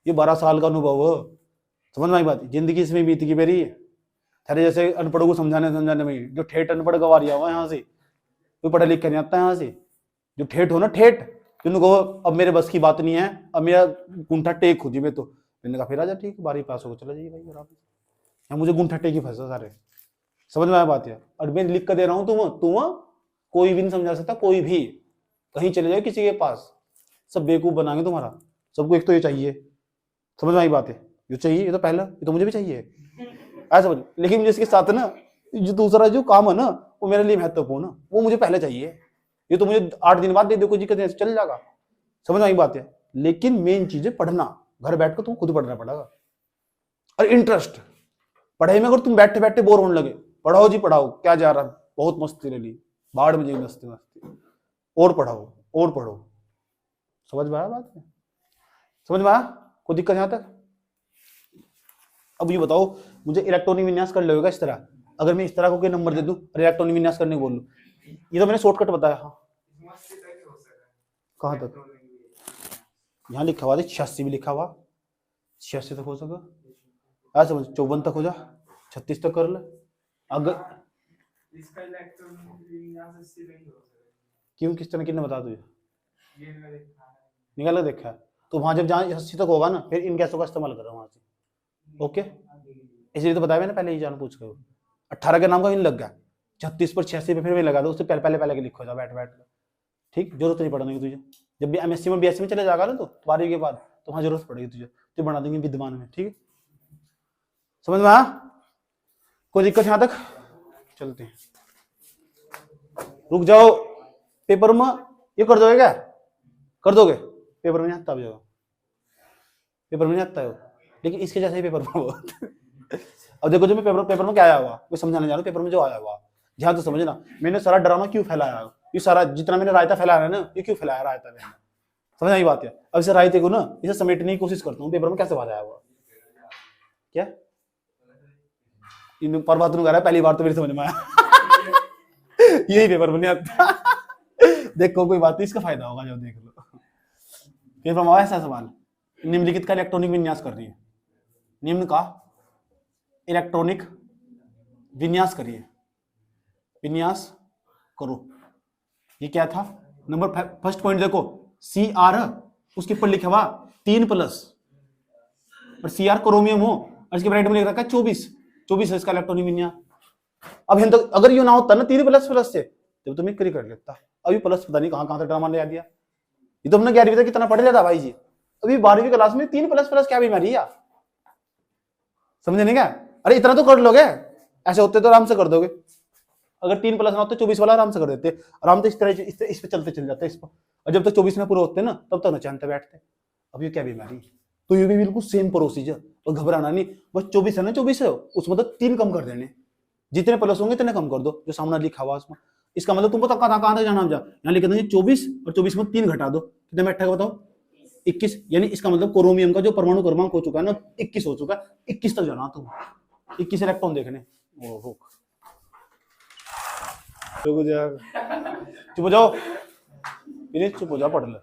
ये 12 साल का अनुभव हो, समझ में आई बात? जिंदगी इसमें बीत गई मेरी। अरे जैसे अनपढ़ों को समझाने में, जो ठेठ अनपढ़ गवारिया हुआ यहाँ से, कोई पढ़ा लिख कर नहीं आता यहाँ से। जो ठेठ हो ना, ठेठ, जिन्होंने कहो अब मेरे बस की बात नहीं है, अब मेरा गुंठा टेक खुदी में, तो मैंने कहा फिर आजा, ठीक 12 पास हो चला जाइए भाई बराबर। यहाँ मुझे गुंठा टेक ही फंसा सारे, समझ में आया बात? है और मैं लिख कर दे रहा हूँ, तुम कोई भी नहीं समझा सकता, कोई भी कहीं चले जाओ किसी के पास, सब बेवकूफ बनाएंगे तुम्हारा। सबको एक तो ये चाहिए, समझ में आई बात? है ये चाहिए, ये तो पहला, ये तो मुझे भी चाहिए ऐसा समझ। लेकिन मुझे इसके साथ ना जो दूसरा जो काम है ना, वो मेरे लिए महत्वपूर्ण है, वो मुझे पहले चाहिए। ये तो मुझे 8 दिन बाद दे दो, कोई दिक्कत नहीं, चल जाएगा, समझ में आई बात? है लेकिन मेन चीज है पढ़ना। घर बैठ कर तुम खुद पढ़ना पड़ेगा, और इंटरेस्ट पढ़ाई में। अगर तुम बैठे बैठे बोर होने लगे, पढ़ाओ जी पढ़ाओ, क्या जा रहा है, बहुत मस्ती ले ली, बाढ़ में जी मस्ती मस्ती, और पढ़ाओ और पढ़ो। समझ में आया बात? है समझ में आया? कोई दिक्कत यहां तक? अब ये बताओ, मुझे इलेक्ट्रॉनिक विन्यास कर लेगा इस तरह, अगर मैं इस तरह को कोई नंबर दे दूं और इलेक्ट्रॉनिक विन्यास करने को बोल लूं, ये तो मैंने शॉर्टकट बताया। हाँ कहां तक? यहाँ लिखा हुआ 86 भी लिखा हुआ, 86 तक हो सका, समझ 54 तक हो जा, 36 तक कर ले। अगर क्यों, किस तरह किसने बता तुझे? निकाल देखा है तो वहां जब जहां 80 तक होगा ना, फिर इन गैसों का इस्तेमाल कर रहा हूं वहां से। ओके, इसलिए तो बताया मैंने पहले ही, जान पूछ कर 18 के नाम का इन लग गया, 36 पर 86 पे फिर भी लगा दो, उससे पहले के लिखो जा बैठ बैठ कर। ठीक, जरूरत नहीं पड़ने की तुझे, जब भी MSc में BSc में चले जाएगा ना, तो 12वीं के बाद तो वहां जरूरत पड़ेगी तुझे, तो बना देंगे विद्यमान में। ठीक है, समझ में आया? कोई दिक्कत यहां तक? चलते हैं, रुक जाओ। पेपर में ये कर दोगे क्या? कर दोगे? पेपर में नहीं आता जाओ, पेपर में नहीं आता है, लेकिन इसके जैसे ही पेपर में अब देखो जो मैं पेपर में क्या आया हुआ, मैं समझाने जा रहा हूँ। पेपर में जो आया हुआ ध्यान से समझना, मैंने सारा ड्रामा क्यों फैलाया, ये सारा जितना मैंने रायता फैलाया है ना, ये क्यों फैलाया रायता मैंने, समझ आई बात? है अब इसे रायते को ना इसे समेटने की कोशिश करता हूँ, पेपर में कैसे बात आया हुआ क्या इन पर बात नहीं कर रहा है, पहली बार तो मेरी समझ में आया यही पेपर में नहीं आता देखो कोई बात नहीं, इसका फायदा होगा जब देख लो। पेपर में ऐसा सवाल, निम्नलिखित का इलेक्ट्रॉनिक विन्यास कर रही है, निम्न का इलेक्ट्रॉनिक विन्यास करिए, विन्यास करो। ये क्या था? नंबर फर्स्ट पॉइंट देखो, Cr उसके ऊपर लिखा हुआ 3+, और Cr क्रोमियम हो, और इसके ब्रैकेट में लिख रखा है 24 है इसका इलेक्ट्रॉनिक विन्यास। अब अगर ये ना होता ना 3++ से, जब तो मैं करी कर लेता। अभी प्लस पता नहीं कहाँ कहाँ से ड्रामा ले आ दिया। ये तो हमने 11वीं तक कितना पढ़ लिया था भाई जी, अभी 12वीं क्लास में 3 प्लस प्लस क्या बीमारी है, समझे नहीं क्या? अरे इतना तो कर लोगे, ऐसे होते तो आराम से कर दोगे। अगर 3 प्लस ना होते 24 वाला आराम से कर देते, आराम से इस तरह इस पे चलते चल जाते इस पर। और जब तक 24 में पूरे होते ना तब तक न चैन पे बैठते। अब ये क्या बीमारी, तो ये भी बिल्कुल सेम प्रोसीजर, और घबराना नहीं, बस 24 है ना 24 है उसमें तो 3 कम कर देने, जितने प्लस होंगे इतने कम कर दो जो सामने लिखा हुआ उसमें। इसका मतलब तुम पता कहाँ तक जाना, यहाँ लिख देंगे 24 और 24 में 3 घटा दो, कितने बैठा बताओ 21। यानी इसका मतलब क्रोमियम का जो परमाणु क्रमांक हो चुका है ना 21 हो चुका है, 21 तक जाना तुम, 21 इलेक्ट्रॉन देखने। ओहो चुप हो जाओ, चुप हो जाओ, पढ़ ले।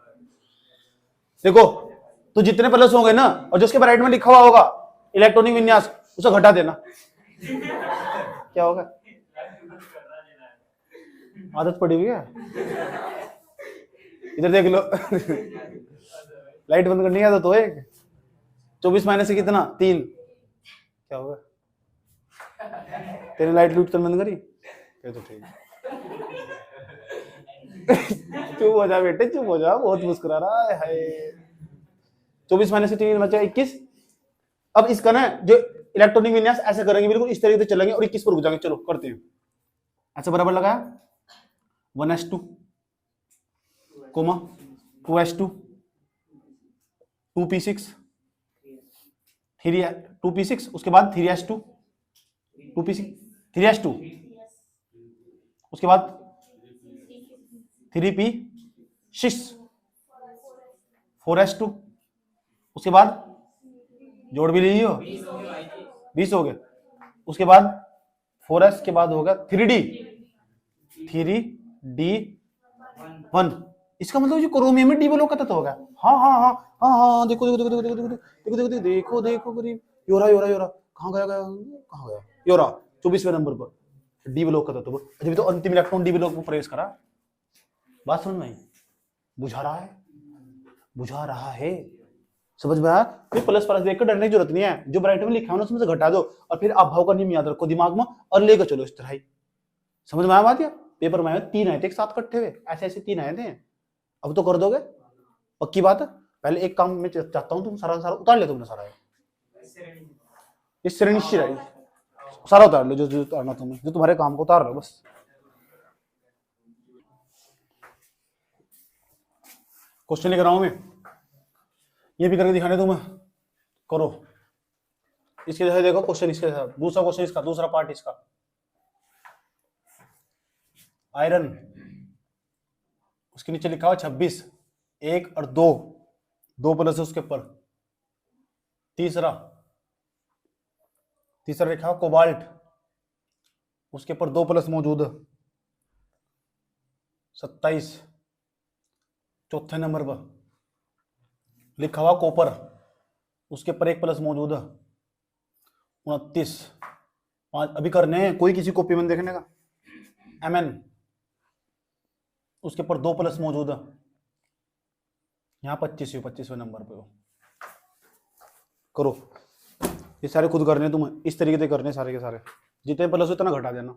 देखो तो जितने प्लस होंगे ना और जिसके राइट में लिखा हुआ होगा इलेक्ट्रॉनिक विन्यास, उसे घटा देना। क्या होगा, आदत पड़ी हुई है, इधर देख लो। लाइट बंद करनी है आदत हो, 24 माइनस से कितना 3, क्या होगा? तेरे लाइट लूट कर बंद करी, तो ठीक। चुप हो जा बेटे, चुप हो जा, बहुत मुस्कुरा रहा है। 24 माइनस से 3 बचा 21। अब इसका ना जो इलेक्ट्रॉनिक विन्यास ऐसे करेंगे, बिल्कुल इस तरीके से चलेंगे और 21 पर रुक जाएंगे। चलो करते हैं, ऐसा बराबर लगाया 1s2 coma 2s2 2p6 2p6, उसके बाद 3s2 2p6 3s2, उसके बाद 3p6 4s2, उसके बाद जोड़ भी लीजिए 20 हो गए। उसके बाद 4s के बाद होगा 3d1। इसका मतलब जो क्रोमियम में डी ब्लॉक का तत्व होगा। हाँ हाँ हाँ हाँ हाँ, देखो देखो देखो देखो देखो देखो देखो देखो देखो करीब योरा योरा योरा कहाँ गया कहाँ गया योरा 24वें नंबर पर डी ब्लॉक का तत्व। जब तो अंतिम इलेक्ट्रॉन डी ब्लॉक में प्रवेश करा। बात समझ में आई? बुझा रहा है, बुझा रहा है, समझ में आया? फिर प्लस प्लस देखकर डरने की जरूरत नहीं है, जो ब्राइट में लिखा है ना उसमें से घटा दो और फिर अभाव का नियम याद रखो दिमाग में और लेकर चलो इस तरह ही। समझ में आया बात? या पेपर में आए 3 आए थे एक साथ इकट्ठे हुए, ऐसे ऐसे 3 आए थे। अब तो कर दोगे, पक्की बात है। पहले एक काम मैं चाहता हूँ, तुम सारा सारा उतार ले, तुमने सारा इस श्रेणी सारा उतार लो, जो उतारना तुम्हें, जो तुम्हारे काम को उतार लो बस। क्वेश्चन लेकर आऊं मैं, ये भी करके दिखाने तुम्हें, करो। इसके जैसे देखो क्वेश्चन, इसके साथ दूसरा क्वेश्चन, इसका दूसरा पार्ट, इसका आयरन, उसके नीचे लिखा हुआ 26, 1 और 2 प्लस है उसके ऊपर। तीसरा लिखा हुआ कोबाल्ट, उसके ऊपर 2 प्लस मौजूद है 27। चौथे नंबर पर लिखा हुआ कॉपर, उसके ऊपर 1 प्लस मौजूद है 29। 5 अभी करने हैं, कोई किसी कॉपी में देखने का। Mn, उसके ऊपर 2 प्लस मौजूद है, यहाँ 25वें नंबर पे हो। करो, ये सारे खुद करने तुम्हें, इस तरीके से करने सारे के सारे, जितने प्लस उतना घटा देना।